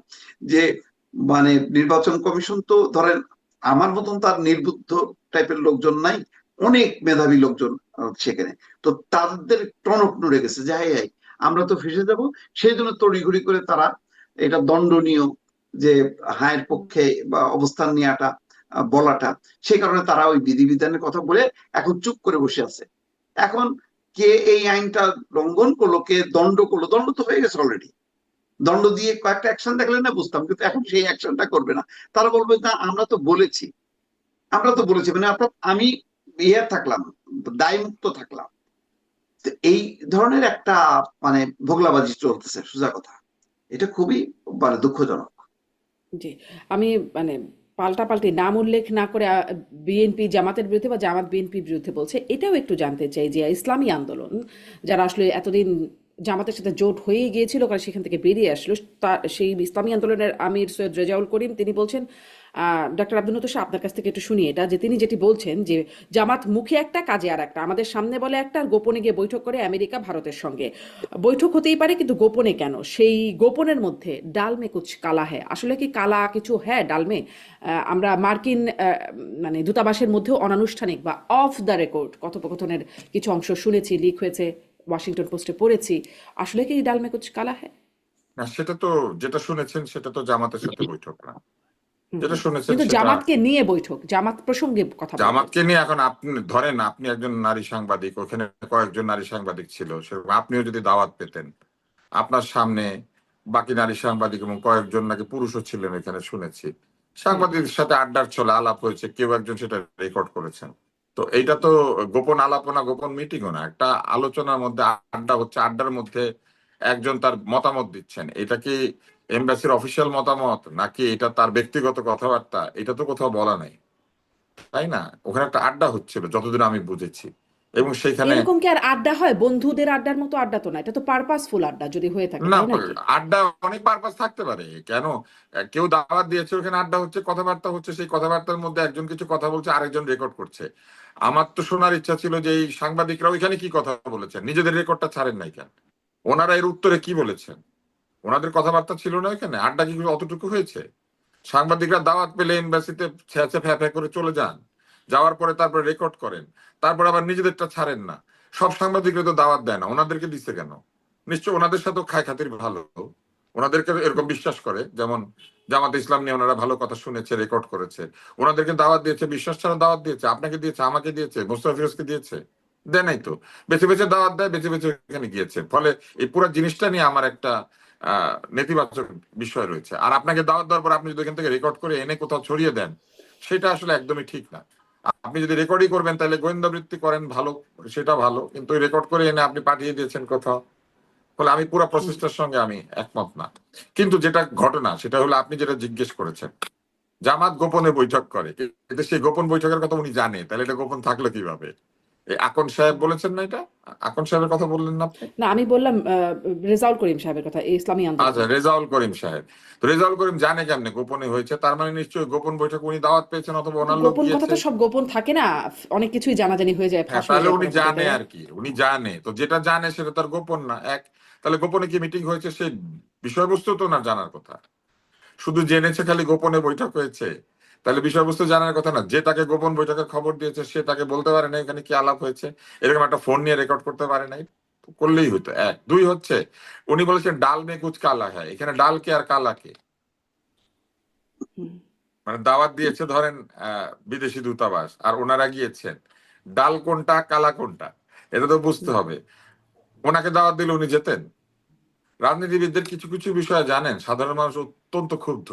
যে মানে নির্বাচন কমিশন তো ধরেন আমার মতন তার নির্বুদ্ধ টাইপের লোকজন নাই, অনেক মেধাবী লোকজন সেখানে। তো তাদের টনক নড়ে গেছে যে হাই হাই, আমরা তো ফেসে যাব। সেই জন্য তড়িঘড়ি করে তারা এটা দণ্ডনীয় যে হায়ের পক্ষে বা অবস্থান নেওয়াটা বলাটা, সেই কারণে তারা ওই বিধিবিধানের কথা বলে এখন চুপ করে বসে আছে। এখন কে এই আইনটা লঙ্ঘন করলো, কে দণ্ড করলো, দণ্ড তো হয়ে গেছে অলরেডি, দণ্ড দিয়ে কয়েকটা অ্যাকশন দেখলে না বুঝতাম, কিন্তু এখন সেই অ্যাকশনটা করবে না। তারা বলবে না আমরা তো বলেছি, আমরা তো বলেছি, মানে অর্থাৎ আমি ইয়ে থাকলাম, দায়মুক্ত থাকলাম। তো এই ধরনের একটা মানে ভোগলাবাজি চলতেছে, সোজা কথা। এটা খুবই মানে দুঃখজনক। জি, আমি মানে পাল্টাপাল্টি নাম উল্লেখ না করে বিএনপি জামাতের বিরুদ্ধে বা জামাত বিএনপির বিরুদ্ধে বলছে, এটাও একটু জানতে চাই যে ইসলামী আন্দোলন যারা আসলে এতদিন জামাতের সাথে জোট হয়ে গিয়েছিল কারণ সেখান থেকে বেরিয়ে আসলো, তা সেই ইসলামী আন্দোলনের আমির সৈয়দ রেজাউল করিম তিনি বলছেন, ডক্টর আব্দুল নতুন আপনার কাছ থেকে একটু শুনি এটা, যে তিনি যেটি বলছেন যে জামাত মুখে একটা কাজে আর একটা, আমাদের সামনে বলে একটা আর গোপনে গিয়ে বৈঠক করে আমেরিকা ভারতের সঙ্গে। বৈঠক হতেই পারে কিন্তু গোপনে কেন? সেই গোপনের মধ্যে ডাল মে কুছ কালা হ্যায়, আসলে কি কালা কিছু হ্যাঁ ডাল মে? আমরা মার্কিন মানে দূতাবাসের মধ্যেও অনানুষ্ঠানিক বা অফ দ্য রেকর্ড কথোপকথনের কিছু অংশ শুনেছি, লিক হয়েছে, ওয়াশিংটন পোস্টে পড়েছি। আসলে কি ডাল মে কুছ কালা হ্যায়? না, সেটা তো যেটা শুনেছেন সেটা তো জামাতের সাথে বৈঠক না, যেটা শুনেছেন কিন্তু সেটা জামাতকে নিয়ে বৈঠক, জামাত প্রসঙ্গে কথা বলা হয়েছে। জামাতকে নিয়ে। এখন আপনি ধরেন আপনি একজন নারী সাংবাদিক, ওখানে কয়েকজন নারী সাংবাদিক ছিল, সেরকম আপনিও যদি দাওয়াত পেতেন, আপনার সামনে বাকি নারী সাংবাদিক এবং কয়েকজন নাকি পুরুষও ছিলেন এখানে শুনেছি, সাংবাদিকদের সাথে আড্ডার ছলে আলাপ হয়েছে, কেউ একজন সেটা রেকর্ড করেছেন। তো এইটা তো গোপন আলাপনা, গোপন মিটিংও না, একটা আলোচনার মধ্যে আড্ডা হচ্ছে, আড্ডার মধ্যে একজন তার মতামত দিচ্ছেন। এটা কি এমবাসির অফিসিয়াল মতামত নাকি এটা তার ব্যক্তিগত কথাবার্তা, এটা তো কোথাও বলা নাই, তাই না? ওখানে একটা আড্ডা হচ্ছিল যতদূর আমি বুঝেছি, এবং সেখানে এরকম কি আর আড্ডা হয়? বন্ধুদের আড্ডার মতো আড্ডা তো না, এটা তো পারপাসফুল আড্ডা যদি হয়ে থাকে, না, তাই নাকি? আড্ডা অনেক পারপাস থাকতে পারে। কেন? কেউ দাওয়াত দিয়েছে, ওখানে আড্ডা হচ্ছে, কথাবার্তা হচ্ছে, সেই কথাবার্তার মধ্যে একজন কিছু কথা বলছে, আরেকজন রেকর্ড করছে। আমার তো শোনার ইচ্ছা ছিল যে এই সাংবাদিকরা ওইখানে কি কথা বলেছেন, নিজেদের রেকর্ডটা ছাড়েন নাই কেন? ওনারা এর উত্তরে কি বলেছেন? ওনাদের কথাবার্তা ছিল না ওইখানে? আড্ডা কি অতটুকু হয়েছে? সাংবাদিকরা দাওয়াত পেলে এমবাসিতে ছ্যাঁচে ফ্যাঁ ফ্যাঁ করে চলে যান, যাওয়ার পরে তারপরে রেকর্ড করেন, তারপর আবার নিজেদেরটা ছাড়েন না। সব সাংবাদিকরা তো দাওয়াত দেয় না, ওনাদেরকে দিচ্ছে কেন? নিশ্চয় ওনাদের সাথেও খায় খাতির ভালো, ওনাদেরকে এরকম বিশ্বাস করে, যেমন জামাতে ইসলাম নিয়ে ওনারা ভালো কথা শুনেছে, রেকর্ড করেছে, ওনাদেরকে দাওয়াত দিয়েছে, বিশ্বাস ছাড়া দাওয়াত দিয়েছে, আপনাকে দিয়েছে, আমাকে দিয়েছে, মোস্তফা ফিরোজকে দিয়েছে, দেয় নাই তো। বেছে বেছে দাওয়াত দেয়, বেছে বেছে এখানে গিয়েছে। ফলে এই পুরো জিনিসটা নিয়ে আমার একটা নেতিবাচক বিষয় রয়েছে। আর আপনাকে দাওয়াত দেওয়ার পর আপনি যদি এখান থেকে রেকর্ড করে এনে কোথাও ছড়িয়ে দেন, সেটা আসলে একদমই ঠিক না। আপনি যদি রেকর্ডই করবেন তাহলে গোয়েন্দা বৃত্তি করেন, ভালো, সেটা ভালো, কিন্তু রেকর্ড করে এনে আপনি পাঠিয়ে দিয়েছেন কোথাও। ফলে আমি পুরো হুম। প্রসেসটার সঙ্গে আমি একমত না। কিন্তু যেটা ঘটনা সেটা হলো আপনি যেটা জিজ্ঞেস করেছেন, জামাত গোপনে বৈঠক করে, কিন্তু সেই গোপন বৈঠকের কথা উনি জানে, তাহলে এটা গোপন থাকলো কিভাবে? এই আকন সাহেব বলেছেন না এটা? আকন সাহেবের কথা বললেন না আপনি? না, আমি বললাম রেজাউল করিম সাহেবের কথা, এই ইসলামী আচ্ছা, আন্দোলনের। রেজাউল করিম সাহেব। তো রেজাউল করিম জানে কেমনে গোপনে হয়েছে? তার মানে নিশ্চয়ই গোপন বৈঠক উনি দাওয়াত পেয়েছেন, অথবা কিন্তু ওনার লোক গোপন কথা গিয়েছে। তো সব গোপন থাকে না, অনেক কিছুই জানাজানি হয়ে যায়, হ্যাঁ, ফাঁস হয়ে তাহলে যায় উনি পরবর্তীতে, জানে তাই না? আর কি, উনি জানে তো, যেটা জানে সেটা তার গোপন না। তাহলে গোপনে কি মিটিং হয়েছে সেই বিষয়বস্তু তো না জানার কথা। শুধু জেনেছে খালি গোপনে বৈঠক হয়েছে, তাহলে বিষয়বস্তু জানার কথা না। যে তাকে গোপন বৈঠকের খবর দিয়েছে সে তাকে বলতে পারে না এখানে কি আলাপ হয়েছে, এরকম একটা ফোন নিয়ে রেকর্ড করতে পারে নাই? করলেই হতো। এক। দুই হচ্ছে, উনি বলেছেন ডাল মে কুচ কালা হ্যায়, এখানে ডাল কে আর কালা কে? হুম। মানে দাওয়াত দিয়েছে ধরেন বিদেশি দূতাবাস, আর ওনারা গিয়েছেন, ডাল কোনটা কালা কোনটা এটা তো বুঝতে হুম। হবে। ওনাকে দাওয়াত দিলে উনি যেতেন? রাজনীতিবিদদের কিছু কিছু বিষয় জানেন সাধারণ মানুষ অত্যন্ত ক্ষুব্ধ।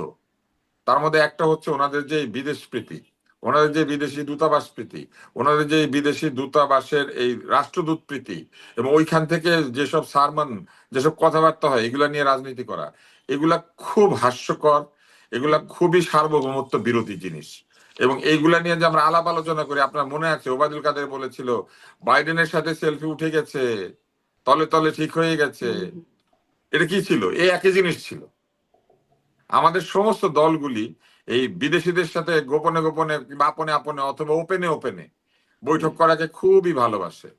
তার মধ্যে একটা হচ্ছে ওনাদের যে বিদেশ প্রীতি, ওনাদের যে বিদেশি দূতাবাস প্রীতি, ওনাদের যে বিদেশি দূতাবাসের এই রাষ্ট্রদূত প্রীতি, এবং ওইখান থেকে যেসব সারমন, যেসব কথাবার্তা হয়, এগুলা নিয়ে রাজনীতি করা, এগুলা খুব হাস্যকর, এগুলা খুবই সার্বভৌমত্ব বিরোধী জিনিস। এবং এইগুলা নিয়ে যে আমরা আলাপ আলোচনা করি, আপনার মনে আছে ওবায়দুল কাদের বলেছিল বাইডেনের সাথে সেলফি উঠে গেছে, তলে তলে ঠিক হয়ে গেছে। হুম। হুম। এটা কি ছিল? এই একই জিনিস ছিল। আমাদের সমস্ত দলগুলি এই বিদেশিদের সাথে গোপনে গোপনে বা আপনে আপনে অথবা ওপেনে ওপেনে বৈঠক করাকে খুবই ভালোবাসে,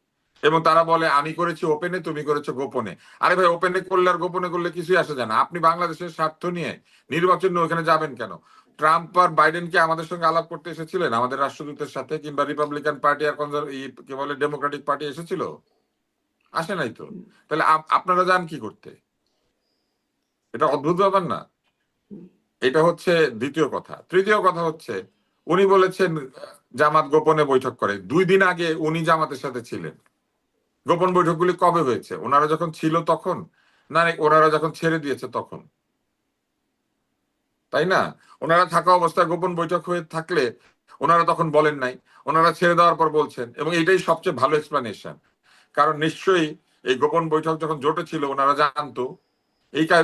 এবং তারা বলে আমি করেছি ওপেনে, তুমি করেছো গোপনে। আরে ভাই, ওপেনে করলে আর গোপনে করলে কিছুই আসে যায় না। আপনি বাংলাদেশের স্বার্থ নিয়ে নির্বাচন নিয়ে ওখানে যাবেন কেন? ট্রাম্প আর বাইডেন কি আমাদের সঙ্গে আলাপ করতে এসেছিলেন, আমাদের রাষ্ট্রদূতের সাথে? কিংবা রিপাবলিকান পার্টি আর কি বলে ডেমোক্রেটিক পার্টি এসেছিল? আসে নাই তো। তাহলে আপনারা যান কি করতে? এটা অদ্ভুত ব্যাপার না? এটা হচ্ছে দ্বিতীয় কথা। তৃতীয় কথা হচ্ছে, উনি বলেছেন জামাত গোপনে বৈঠক করে। 2 দিন আগে উনি জামাতের সাথে ছিলেন। গোপন বৈঠকগুলি কবে হয়েছে? ওনারা যখন ছিল তখন, না ওনারা যখন ছেড়ে দিয়েছে তখন? তাই না? ওনারা থাকা অবস্থায় গোপন বৈঠক হয়ে থাকলে ওনারা তখন বলেন নাই, ওনারা ছেড়ে দেওয়ার পর বলছেন, এবং এটাই সবচেয়ে ভালো এক্সপ্লানেশন। কারণ নিশ্চয়ই এই গোপন বৈঠক যখন জোটে ছিল ওনারা জানতো,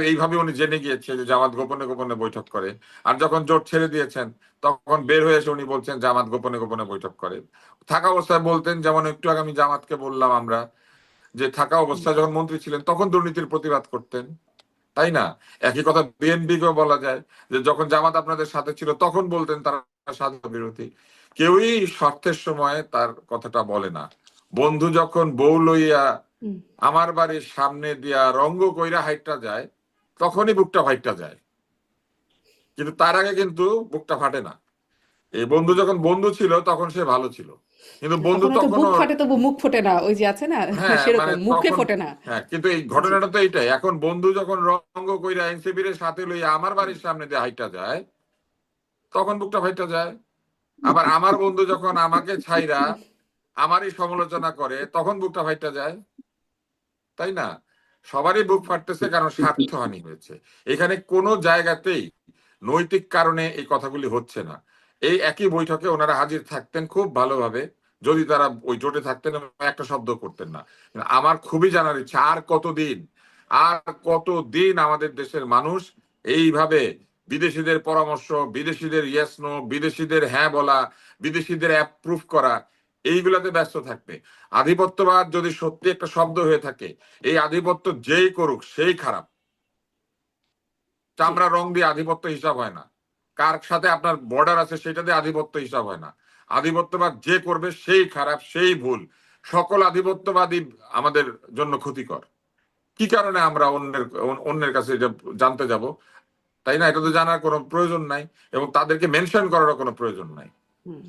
এইভাবে উনি জেনে গিয়েছে যে জামাত গোপনে গোপনে বৈঠক করে। আর যখন জোট ছেড়ে দিয়েছেন তখন বের হয়ে এসে উনি বলছেন জামাত গোপনে গোপনে বৈঠক করে। থাকা অবস্থায় বলতেন, যেমন একটু আগে আমি জামাতকে বললাম আমরা, যে থাকা অবস্থায় যখন মন্ত্রী ছিলেন তখন দুর্নীতির প্রতিবাদ করতেন, তাই না? একই কথা বিএনপিকেও বলা যায়, যে যখন জামাত আপনাদের সাথে ছিল তখন বলতেন তারা স্বাধীনতা বিরোধী। কেউই স্বার্থের সময় তার কথাটা বলে না। বন্ধু যখন বউ লইয়া হুম। আমার বাড়ির সামনে দিয়া রঙ্গ কইরা হাইটটা যায়, তখনই বুকটা ফাইটটা যায়, কিন্তু তার আগে কিন্তু বুকটা ফাটে না। এই বন্ধু যখন বন্ধু ছিল তখন সে ভালো ছিল, কিন্তু বন্ধু তখন হয়তো বুক তখনও, ফাটে তবু মুখ ফোটে না, ওই যে আছে না, হ্যাঁ মানে সেরকম মুখে তখন, ফোটে না। হ্যাঁ কিন্তু এই জি। ঘটনাটা তো এইটাই। এখন বন্ধু যখন রঙ্গ কইরা এনসিপির সাথে লইয়া আমার বাড়ির সামনে দিয়ে হাইটটা যায়, তখন বুকটা ফাইটটা যায়। আবার আমার বন্ধু যখন আমাকে ছাইরা আমারই সমালোচনা করে তখন বুকটা ফাইটটা যায়, তাই না? সবারই বুক ফাটতেছে কারণ স্বার্থহানি হয়েছে। এখানে কোনো জায়গাতেই নৈতিক কারণে এই কথাগুলি হচ্ছে না। এই একই বৈঠকে ওনারা হাজির থাকতেন খুব ভালোভাবে, যদি তারা ওই জোটে থাকতেন এবং একটা শব্দ করতেন না। আমার খুবই জানার ইচ্ছা আর কতদিন আমাদের দেশের মানুষ এইভাবে বিদেশিদের পরামর্শ, বিদেশিদের ইয়েস নো, বিদেশিদের হ্যাঁ বলা, বিদেশিদের অ্যাপ্রুভ করা, এইগুলাতে ব্যস্ত থাকবে। আধিপত্যবাদ যদি সত্যি একটা শব্দ হয়ে থাকে, এই আধিপত্য যেই করুক সেই খারাপ। চামড়া রং দিয়ে আধিপত্য হিসাব হয় না, কার সাথে আপনার বর্ডার আছে সেটা দিয়ে আধিপত্য হিসাব হয় না। আধিপত্যবাদ যে করবে সেই খারাপ, সেই ভুল। সকল আধিপত্যবাদী আমাদের জন্য ক্ষতিকর। কি কারণে আমরা অন্যের কাছে জানতে যাব? তাই না? এটা তো জানার কোনো প্রয়োজন নাই এবং তাদেরকে মেনশন করারও কোনো প্রয়োজন নাই। হুম,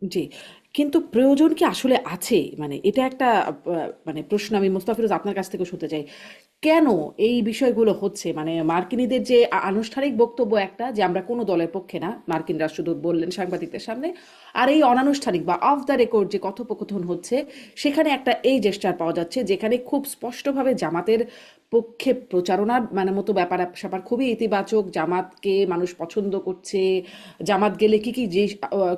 জি। কিন্তু প্রয়োজন কি আসলে আছে? মানে এটা একটা মানে প্রশ্ন আমি মোস্তাফিরোজ আপনার কাছ থেকে শুনতে চাই। কেন এই বিষয়গুলো হচ্ছে? মানে মার্কিনীদের যে আনুষ্ঠানিক বক্তব্য একটা যে আমরা কোনো দলের পক্ষে না, মার্কিন রাষ্ট্রদূত বললেন সাংবাদিকদের সামনে, আর এই অনানুষ্ঠানিক বা অফ দ্য রেকর্ড যে কথোপকথন হচ্ছে সেখানে একটা এই জেস্টার পাওয়া যাচ্ছে যেখানে খুব স্পষ্টভাবে জামাতের পক্ষে প্রচারণার মানে মতো ব্যাপার স্যাপার খুবই ইতিবাচক, জামাতকে মানুষ পছন্দ করছে, জামাত গেলে কি কি যে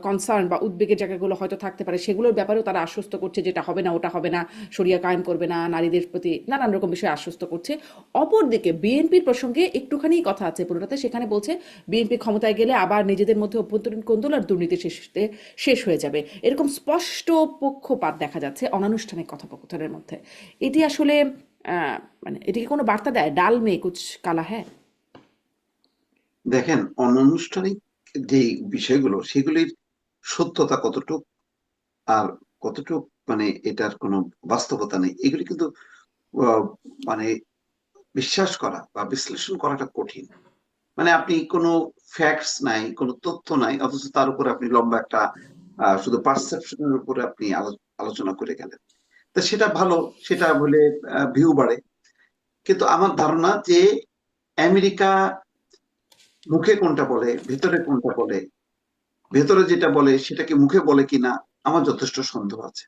কনসার্ন বা উদ্বেগের জায়গাগুলো হয়তো থাকতে পারে সেগুলোর ব্যাপারেও তারা আশ্বস্ত করছে, যেটা হবে না ওটা হবে না, শরিয়া কায়েম করবে না, নারীদের প্রতি নানান রকম বিষয়ে আশ্বস্ত করছে। অপরদিকে বিএনপির প্রসঙ্গে একটুখানি কথা আছে পুরোটাতে, সেখানে বলছে বিএনপি ক্ষমতায় গেলে আবার নিজেদের মধ্যে অভ্যন্তরীণ কোন্দল আর দুর্নীতি শেষ হয়ে যাবে। এরকম স্পষ্ট পক্ষপাত দেখা যাচ্ছে অনানুষ্ঠানিক কথোপকথনের মধ্যে। এটি আসলে মানে এটি কি কোনো বার্তা দেয়? ডাল মে কুছ কালা হ্যাঁ? দেখেন, অনানুষ্ঠানিক যে বিষয়গুলো সেগুলির সত্যতা কতটুক আর কতটুক মানে এটার কোনো বাস্তবতা নেই, এগুলি কিন্তু আহ, মানে বিশ্বাস করা বা বিশ্লেষণ করাটা কঠিন। মানে আপনি কোনো ফ্যাক্টস নাই, কোনো তথ্য নাই, অথচ তার উপরে আপনি লম্বা একটা শুধু পারসেপশনের উপরে আপনি আলোচনা করে গেলেন। তো সেটা ভালো, সেটা বলে ভিউ বাড়ে। কিন্তু আমার ধারণা যে আমেরিকা মুখে কোনটা বলে, ভেতরে কোনটা বলে, ভেতরে যেটা বলে সেটাকে মুখে বলে কিনা আমার যথেষ্ট সন্দেহ আছে।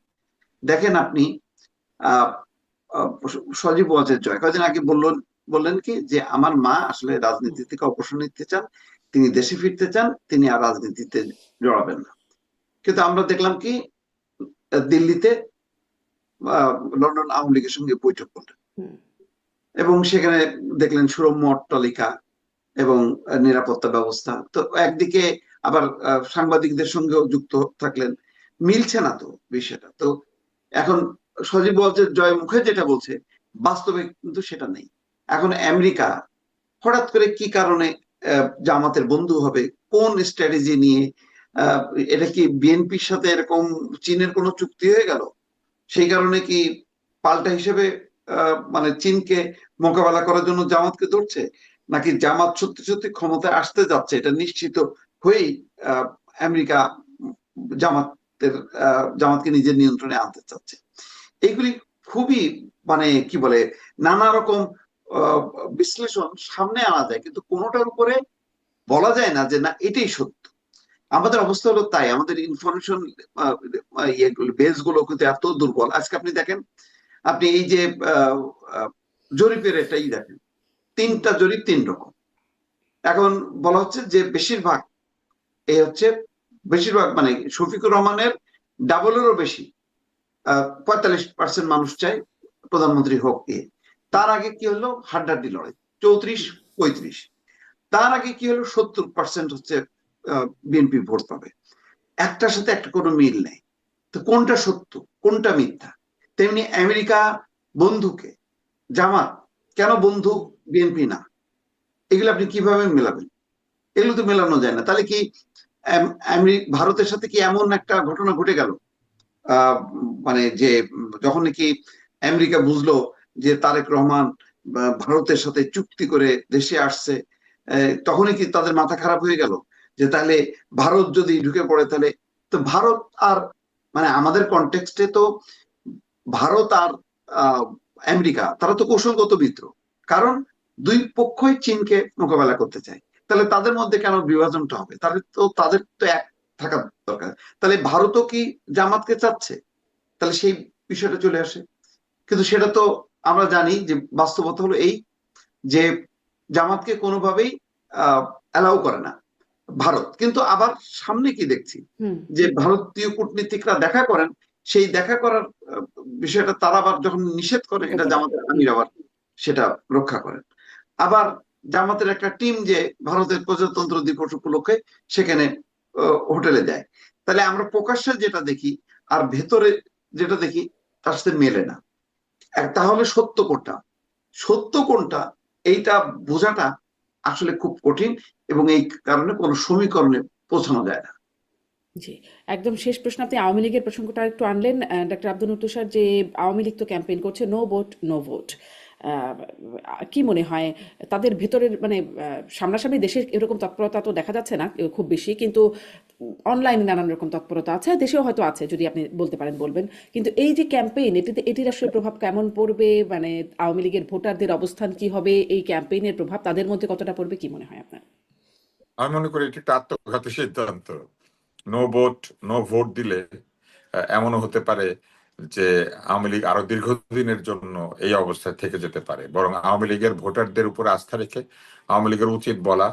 দেখেন আপনি আহ আহ, সজীব ওয়াজেদ জয় কয়েকদিন আগে বললেন কি যে আমার মা আসলে রাজনীতি থেকে অবসর নিতে চান, তিনি দেশে ফিরতে চান, তিনি আর রাজনীতিতে জড়াবেন না। কিন্তু আমরা দেখলাম কি দিল্লিতে লন্ডন আওয়ামী লীগের সঙ্গে বৈঠক করলেন হুম, এবং সেখানে দেখলেন সুরম্য অট্টালিকা এবং নিরাপত্তা ব্যবস্থা। তো একদিকে আবার সাংবাদিকদের সঙ্গেও যুক্ত থাকলেন, মিলছে না তো বিষয়টা। তো এখন সজীব ওয়াজেদ জয় মুখে যেটা বলছে বাস্তবে কিন্তু সেটা নেই। এখন আমেরিকা হঠাৎ করে কি কারণে জামাতের বন্ধু হবে, কোন স্ট্র্যাটেজি নিয়ে? আহ, এটা কি বিএনপির সাথে এরকম চীনের কোনো চুক্তি হয়ে গেল? সেই কারণে কি পাল্টা হিসেবে মানে চীনকে মোকাবেলা করার জন্য জামাতকে ধরছে, নাকি জামাত সত্যি সত্যি ক্ষমতায় আসতে যাচ্ছে এটা নিশ্চিত হয়েই আমেরিকা জামাতের জামাতকে নিজের নিয়ন্ত্রণে আনতে চাচ্ছে? এইগুলি খুবই মানে কি বলে নানা রকম আহ, বিশ্লেষণ সামনে আনা যায়, কিন্তু কোনোটার উপরে বলা যায় না যে না এটাই সত্য। আমাদের অবস্থা হলো তাই, আমাদের ইনফরমেশন বেস গুলো কিন্তু এত দুর্বল। আজকে আপনি দেখেন, আপনি এই যে আহ, আহ, জরিপের এটাই দেখেন, হুম, তিনটা জরিপ তিন রকম। এখন বলা হচ্ছে যে বেশিরভাগ এই হচ্ছে বেশিরভাগ মানে শফিকুর রহমানের ডাবলেরও বেশি 45% মানুষ চায় প্রধানমন্ত্রী হোক এ। তার আগে কি হলো হাড্ডাহাড্ডি লড়াই 34-35। তার আগে কি হলো 70% হচ্ছে বিএনপি ভোট পাবে। একটার সাথে একটা কোনো মিল নেই। তো কোনটা সত্য কোনটা মিথ্যা? তেমনি আমেরিকা বন্ধুকে জামাত কেন বন্ধু, বিএনপি না? এগুলো আপনি কিভাবে মেলাবেন? এগুলো তো মেলানো যায় না। তাহলে কি ভারতের সাথে কি এমন একটা ঘটনা ঘটে গেল মানে যে যখন নাকি আমেরিকা বুঝলো যে তারেক রহমান ভারতের সাথে চুক্তি করে দেশে আসছে, তখনই কি তাদের মাথা খারাপ হয়ে গেল যে তাহলে ভারত যদি ঢুকে পড়ে তাহলে? তো ভারত আর মানে আমাদের কনটেক্সটে তো ভারত আর আহ, আমেরিকা তারা তো কৌশলগত মিত্র, কারণ দুই পক্ষই চীনকে মোকাবেলা করতে চায়। তাহলে তাদের মধ্যে কেন বিভাজনটা হবে? তাদের তো এক থাকা দরকার। তাহলে ভারতও কি জামাতকে চাচ্ছে? তাহলে সেই বিষয়টা চলে আসে। কিন্তু সেটা তো আমরা জানি যে বাস্তবতা হলো এই যে জামাতকে কোনোভাবেই অ্যালাউ করে না ভারত। কিন্তু আবার সামনে কি দেখছি, হুম। যে ভারতীয় কূটনীতিকরা দেখা করেন, সেই দেখা করার বিষয়টা তারা আবার যখন নিষেধ করে, এটা গোপন। জামাতের হুম। আমির আবার সেটা রক্ষা করেন। আবার জামাতের একটা টিম যে ভারতের প্রজাতন্ত্র দিবস উপলক্ষে সেখানে হোটেলে যায়। তাহলে আমরা প্রকাশ্যে যেটা দেখি আর ভেতরে যেটা দেখি তার সাথে মেলে না। তাহলে সত্য কোনটা, সত্য কোনটা, এইটা বোঝাটা আসলে খুব কঠিন, এবং এই কারণে কোনো সমীকরণে পৌঁছানো যায় না। জি, একদম শেষ প্রশ্ন, আপনি আওয়ামী লীগের প্রসঙ্গটা একটু আনলেন ডাক্তার আব্দুল তুষার, যে আওয়ামী লীগ তো ক্যাম্পেইন করছে নো ভোট নো ভোট। কি মনে হয় তাদের ভেতরের মানে সামনাসামনি দেশের এরকম তৎপরতা তো দেখা যাচ্ছে না খুব বেশি, কিন্তু অনলাইনে নানান রকম তৎপরতা আছে, দেশেও হয়তো আছে, যদি আপনি বলতে পারেন বলবেন। কিন্তু এই যে ক্যাম্পেইন, এটির আসলে প্রভাব কেমন পড়বে, মানে আওয়ামী লীগের ভোটারদের অবস্থান কি হবে, এই ক্যাম্পেইনের প্রভাব তাদের মধ্যে কতটা পড়বে, কি মনে হয় আপনার? আমি মনে করি এটি একটা আত্মঘাতী সিদ্ধান্ত। নো ভোট নো ভোট দিলে এমনও হতে পারে যে আওয়ামী লীগ আরো দীর্ঘদিনের জন্য এই অবস্থায় থেকে যেতে পারে। বরং আওয়ামী লীগের ভোটারদের উপরে আস্থা রেখে আওয়ামী লীগের উচিত বলা,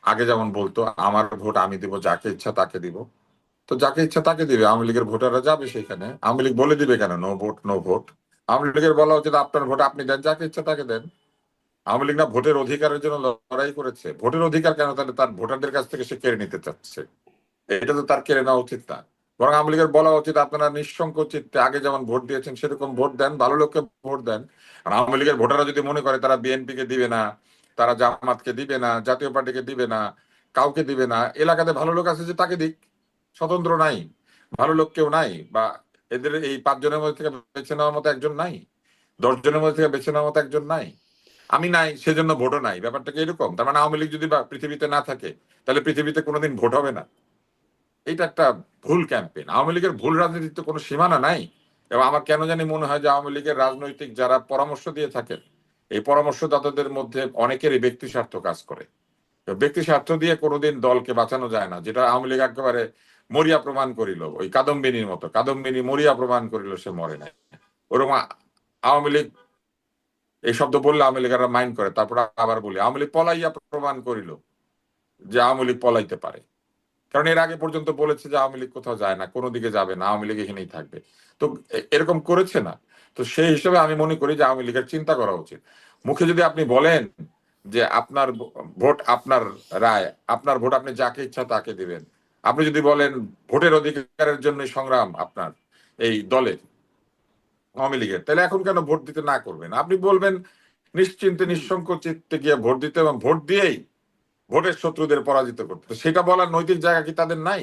আগে যেমন বলতো আমার ভোট আমি দিব, যাকে ইচ্ছা তাকে দিব, তো যাকে ইচ্ছা তাকে দিবে, আওয়ামী লীগের ভোটাররা যাবে সেখানে। আওয়ামী লীগ বলে দিবে কেন no vote no vote? Awami লীগের বলা উচিত আপনার ভোট আপনি দেন, যাকে ইচ্ছা তাকে দেন। আওয়ামী লীগ না ভোটের অধিকারের জন্য লড়াই করেছে? ভোটের অধিকার কেন তাহলে তার ভোটারদের কাছ থেকে সে কেড়ে নিতে চাচ্ছে? এটা তো তার কেড়ে নেওয়া উচিত না। বরং আওয়ামী লীগের বলা উচিত আপনারা নিঃসংক চিত্তে আগে যেমন ভোট দিয়েছেন সেরকম ভোট দেন, ভালো লোককে ভোট দেন। আর আওয়ামী লীগের ভোটাররা যদি মনে করে তারা বিএনপি কে দিবে না, তারা জামাতকে দিবে না, জাতীয় পার্টিকে দিবে না, কাউকে দিবে না, এলাকাতে ভালো লোক আছে যে তাকে দিক, স্বতন্ত্র নাই, ভালো লোক কেউ নাই, বা এদের এই 5 জনের মধ্যে থেকে বেছে নেওয়ার মতো একজন নাই, 10 জনের মধ্যে থেকে বেছে নেওয়ার মতো একজন নাই, আমি নাই সেজন্য ভোটও নাই। ব্যাপারটা কি এরকম? তার মানে আওয়ামী লীগ যদি বা পৃথিবীতে না থাকে তাহলে পৃথিবীতে কোনোদিন ভোট হবে না? এটা একটা ভুল ক্যাম্পেইন। আওয়ামী লীগের ভুল রাজনীতির তো কোনো সীমানা নাই। এবং আমার কেন জানি মনে হয় যে আওয়ামী লীগের রাজনৈতিক যারা পরামর্শ দিয়ে থাকেন, এই পরামর্শদাতাদের মধ্যে অনেকেরই ব্যক্তি স্বার্থ কাজ করে। তো ব্যক্তি স্বার্থ দিয়ে কোনোদিন দলকে বাঁচানো যায় না, যেটা আওয়ামী লীগ একেবারে মরিয়া প্রমাণ করিল, ওই কাদম্বিনীর মতো। কাদম্বিনী মরিয়া প্রমাণ করিল, সে মরে নাই। ওরকম আওয়ামী লীগ, এই শব্দ বললে আওয়ামী লীগেরা মাইন্ড করে, তারপর আবার বলি আওয়ামী লীগ পলাইয়া প্রমাণ করিল যে আওয়ামী লীগ পলাইতে পারে। কারণ এর আগে পর্যন্ত বলেছে যে আওয়ামী লীগ কোথাও যায় না, কোনো দিকে যাবে না, আওয়ামী লীগ এখানেই থাকবে। তো এরকম করেছে না? তো সেই হিসেবে আমি মনে করি যে আওয়ামী লীগের চিন্তা করা উচিত। মুখে যদি আপনি বলেন যে আপনার ভোট আপনার রায়, আপনার ভোট আপনি যাকে ইচ্ছা তাকে দিবেন, আপনি যদি বলেন ভোটের অধিকারের জন্য সংগ্রাম আপনার এই দলের আওয়ামী লীগের, তাহলে এখন কেন ভোট দিতে না করবেন? আপনি বলবেন নিশ্চিন্তে নিঃসংক চিত্তে গিয়ে ভোট দিতে, এবং ভোট দিয়েই ভোটের শত্রুদের পরাজিত করতে। তো সেটা বলার নৈতিক জায়গা কি তাদের নাই?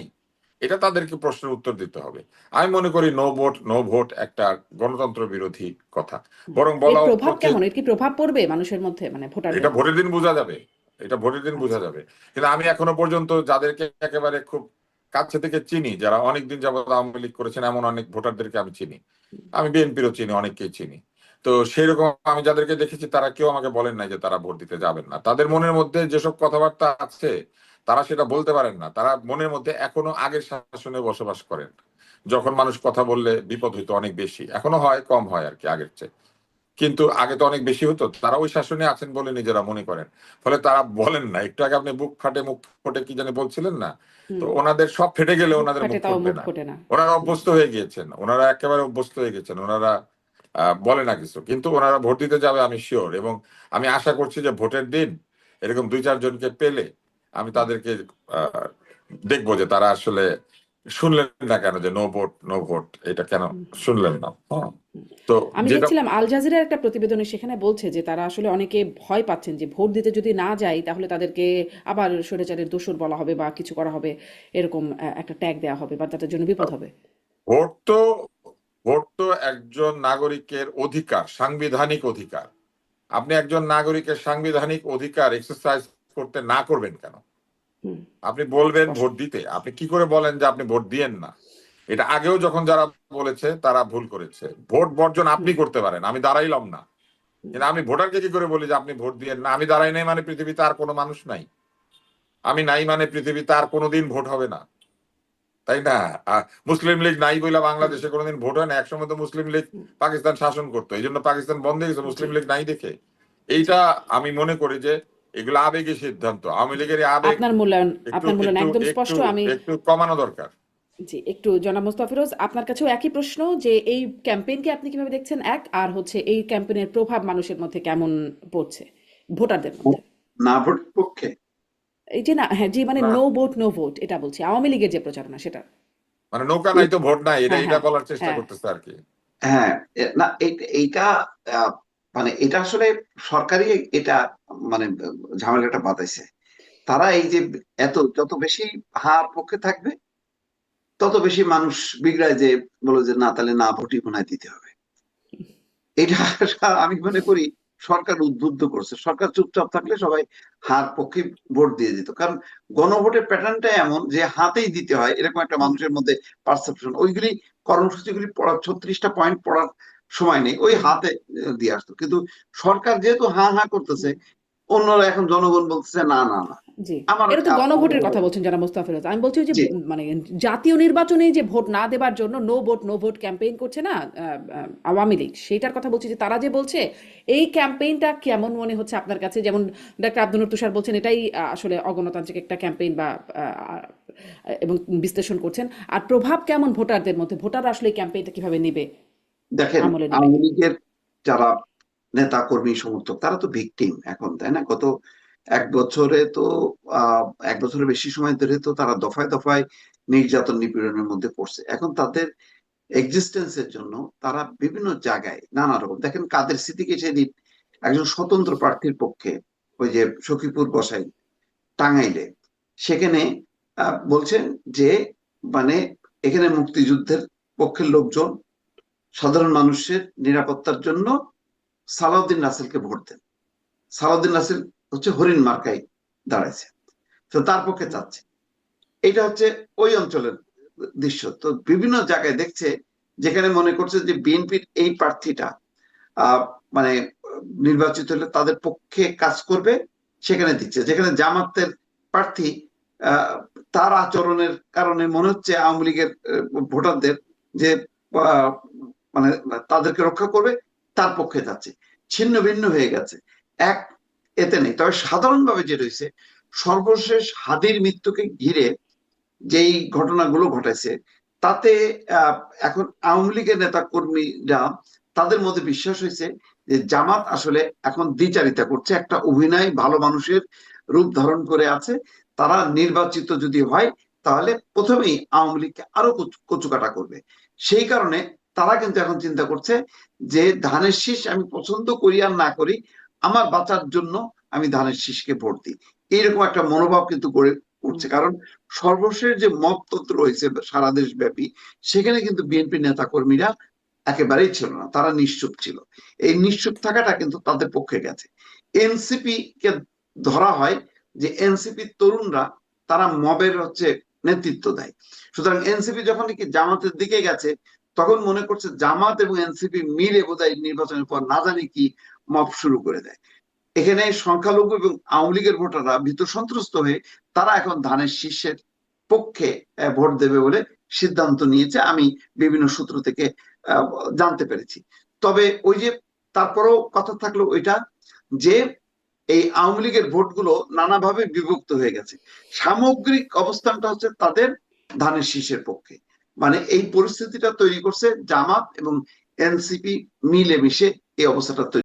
এটা তাদেরকে প্রশ্নের উত্তর দিতে হবে। আমি মনে করি নো ভোট নো ভোট একটা গণতন্ত্র বিরোধী কথা। বরং এর বলা প্রভাব হচ্ছে কেমন, এর কি প্রভাব পড়বে মানুষের মধ্যে, মানে এটা ভোটারদের? ভোটের দিন বোঝা যাবে, এটা ভোটের দিন বোঝা আচ্ছা। যাবে। কিন্তু আমি এখনো পর্যন্ত যাদেরকে একেবারে খুব কাছে থেকে চিনি, যারা অনেকদিন যাবত আওয়ামী লীগ করেছেন, এমন অনেক ভোটারদেরকে আমি চিনি। আমি বিএনপিরও চিনি, অনেককেই চিনি। তো সেই রকম আমি যাদেরকে দেখেছি তারা কেউ আমাকে বলেন নাই যে তারা ভোট দিতে যাবেন না। তাদের মনের মধ্যে যেসব কথাবার্তা আছে তারা সেটা বলতে পারেন না। তারা মনের মধ্যে এখনো আগের শাসনে বসবাস করেন, যখন মানুষ কথা বললে বিপদ হইতো অনেক বেশি। এখনো হয়, কম হয় আর কি আগের চেয়ে, কিন্তু আগে তো অনেক বেশি হতো। তারা ওই শাসনে আছেন বলে নিজেরা মনে করেন, ফলে তারা বলেন না। একটু আগে আপনি বুক ফাটে মুখ ফোটে কি জানি বলছিলেন না? তো হুম। ওনাদের সব ফেটে গেলে বুক ওনাদের ফাটে মুখ তাও ফুটবে মুখ না। ফোটে না। ওনারা হুম। অভ্যস্ত হয়ে গিয়েছেন, ওনারা একেবারে অভ্যস্ত হয়ে গেছেন, ওনারা বলে না কিছু, কিন্তু ওনারা ভোট দিতে যাবে আমি শিওর। এবং আমি আশা করছি যে ভোটের দিন এরকম 2-4 জনকে পেলে আমি তাদেরকে আহ দেখবো যে তারা আসলে শুনলেন না কেন যে নো ভোট নো ভোট, এটা কেন শুনলেন না। হ্যাঁ। তো আমি যেটা দেখছিলাম আল জাজিরার একটা প্রতিবেদনে, সেখানে বলছে যে তারা আসলে অনেকে ভয় পাচ্ছেন যে ভোট দিতে যদি না যায় তাহলে তাদেরকে আবার স্বৈরাচারের দোসর বলা হবে বা কিছু করা হবে, এরকম একটা ট্যাগ দেওয়া হবে বা তাদের জন্য বিপদ হবে। ভোট তো ভোট তো একজন নাগরিকের অধিকার, সাংবিধানিক অধিকার। আপনি একজন নাগরিকের সাংবিধানিক অধিকার এক্সারসাইজ করতে না করবেন কেন? হুম। আপনি বলবেন স্পষ্ট। ভোট দিতে, আপনি কি করে বলেন যে আপনি ভোট দিয়েন না? এটা আগেও যখন যারা বলেছে তারা ভুল করেছে। ভোট বর্জন আপনি হুম। করতে পারেন, আমি দাঁড়াইলাম না। হুম। কিন্তু আমি ভোটারকে কি করে বলি যে আপনি ভোট দিয়েন না? আমি দাঁড়াই নাই মানে পৃথিবীতে আর কোনো মানুষ নাই? আমি নাই মানে পৃথিবীতে আর কোনোদিন ভোট হবে না, তাই না? মুসলিম লীগ নাই বইলা হুম। বাংলাদেশে কোনোদিন ভোট হয় না? একসময় তো মুসলিম লীগ হুম। পাকিস্তান শাসন করতো, এই জন্য পাকিস্তান বন্ধ হয়ে গেছে, জি। মুসলিম লীগ নাই দেখে। জি। এইটা আমি মনে করি যে এগুলো আবেগী সিদ্ধান্ত। আওয়ামী লীগের এই আবেগ আপনার মূল্যায়ন একটু একদম স্পষ্ট। আমি একটু কমানো দরকার। জি, একটু জনাব মোস্তফা আপনার কাছেও একই প্রশ্ন যে এই ক্যাম্পেইনকে আপনি কিভাবে দেখছেন, এক, আর হচ্ছে এই ক্যাম্পেইনের প্রভাব মানুষের মধ্যে কেমন পড়ছে, ভোটারদের মধ্যে? না ভোটের পক্ষে এই যে না, হ্যাঁ জি, মানে না, নো ভোট এটা বলছি, আওয়ামী লীগের যে প্রচারণা সেটা। মানে নৌকা নাই তো ভোট নাই, এটা হ্যাঁ এটা হ্যাঁ বলার চেষ্টা হ্যাঁ করতেছে আর কি। হ্যাঁ, না এইটা মানে এটা আসলে সরকারই এটা মানে ঝামেলাটা বাঁধাইছে। তারা এই যে যত বেশি হার পক্ষে থাকবে তত বেশি মানুষ বিগড়ায়, যে বলো যে না তাহলে না ভোটই মনে দিতে হবে। এটা আমি মনে করি সরকার উদ্বুদ্ধ করছে। সরকার চুপচাপ থাকলে সবাই হার পক্ষে ভোট দিয়ে দিত, কারণ গণভোটের প্যাটার্নটা এমন যে হাতেই দিতে হয়, এরকম একটা মানুষের মধ্যে পারসেপশন। ওইগুলি কর্মসূচিগুলি পড়ার 36টা পয়েন্ট পড়ার সময় নেই, ওই হাতে দিয়ে আসতো। কিন্তু সরকার যেহেতু হা হা করতেছে, অন্যরা এখন জনগণ বলতেছে না না না। জি, আমার এটা তো গণভোটের কথা বলছেন যারা মোস্তাফিজ। আমি বলছি যে জি মানে জাতীয় নির্বাচনে যে ভোট না দেবার জন্য নো ভোট ক্যাম্পেইন করছে না আওয়ামী লীগ, সেটার কথা বলছি। যে তারা যে বলছে, এই ক্যাম্পেইনটা কেমন মনে হচ্ছে আপনার কাছে? যেমন ডাক্তার আব্দুল তুষার বলছেন এটাই আসলে অগণতান্ত্রিক একটা ক্যাম্পেইন বা এবং বিশ্লেষণ করছেন। আর প্রভাব কেমন ভোটারদের মধ্যে? ভোটার আসলে এই ক্যাম্পেইনটা কিভাবে নেবে, দেখেন, আমলে নেবে? আওয়ামী লীগের যারা নেতা কর্মী সমর্থক তারা তো ভিকটিম এখন, তাই না? গত এক বছরে তো আহ 1 বছরের বেশি সময় ধরে তো তারা দফায় দফায় নির্যাতন নিপীড়নের মধ্যে পড়ছে। এখন তাদের এক্সিস্টেন্সের জন্য তারা বিভিন্ন জায়গায় নানা রকম, দেখেন কাদের স্মৃতিকে সেদিন একজন স্বতন্ত্র প্রার্থীর পক্ষে ওই যে সখীপুর গোসাই টাঙ্গাইলে, সেখানে বলছেন যে মানে এখানে মুক্তিযুদ্ধের পক্ষের লোকজন সাধারণ মানুষের নিরাপত্তার জন্য সালাউদ্দিন রাসেলকে ভোট দেন। সালাউদ্দিন রাসেল হচ্ছে হরিণ মার্কায় দাঁড়াইছে, তো তার পক্ষে চাচ্ছে। এটা হচ্ছে ওই অঞ্চলের দৃশ্য। তো বিভিন্ন জায়গায় দেখছে যেখানে মনে করছে যে বিএনপির এই প্রার্থীটা আহ মানে নির্বাচিত হলে তাদের পক্ষে কাজ করবে, সেখানে দিচ্ছে। যেখানে জামাতের প্রার্থী আহ তার আচরণের কারণে মনে হচ্ছে আওয়ামী লীগের ভোটারদের যে আহ, মানে তাদেরকে রক্ষা করবে, তার পক্ষে যাচ্ছে। ছিন্ন ভিন্ন হয়ে গেছে, এক এতে নেই। তবে সাধারণভাবে যে রয়েছে, সর্বশেষ হাদির মৃত্যুকে ঘিরে যেই ঘটনাগুলো ঘটেছে, তাতে আহ, এখন আওয়ামী লীগের নেতা কর্মীরা তাদের মধ্যে বিশ্বাস হয়েছে যে জামাত আসলে এখন দ্বিচারিতা করছে, একটা অভিনয় ভালো মানুষের রূপ ধারণ করে আছে। তারা নির্বাচিত যদি হয় তাহলে প্রথমেই আওয়ামী লীগকে আরো কচুকাটা করবে। সেই কারণে তারা কিন্তু এখন চিন্তা করছে যে ধানের শীষ আমি পছন্দ করি আর না করি, আমার বাঁচার জন্য আমি ধানের শীষকে ভোট দিই। এইরকম একটা মনোভাব কিন্তু গড়ে উঠছে। কারণ সর্বশেষ যে মততন্ত্র হয়েছে সারা দেশ ব্যাপী, সেখানে কিন্তু বিএনপি নেতা কর্মীরা একেবারেই ছিল না, তারা নিশ্চুপ ছিল। এই নিশ্চুপ থাকাটা কিন্তু তাদের পক্ষে গেছে। এনসিপি কে ধরা হয় যে এনসিপি তরুণরা তারা মবের হচ্ছে নেতৃত্ব দেয়। সুতরাং এনসিপি যখন কি জামাতের দিকে গেছে, তখন মনে করছে জামাত এবং এনসিপি মিলে বোধহয় নির্বাচনের পর না জানি কি মব শুরু করে দেয়। এখানে সংখ্যালঘু এবং আওয়ামী লীগের ভোটাররা ভীত সন্ত্রস্ত হয়ে তারা এখন ধানের শীর্ষের পক্ষে ভোট দেবে বলে সিদ্ধান্ত নিয়েছে, আমি বিভিন্ন সূত্র থেকে জানতে পেরেছি। তবে ওই যে তারপরেও কথা থাকলো ওইটা যে এই আওয়ামী লীগের ভোটগুলো নানাভাবে বিভক্ত হয়ে গেছে। সামগ্রিক অবস্থানটা হচ্ছে তাদের ধানের শীষের পক্ষে। মানে এই পরিস্থিতিটা তৈরি করছে জামাত এবং এনসিপি মিলেমিশে, এই অবস্থাটা তৈরি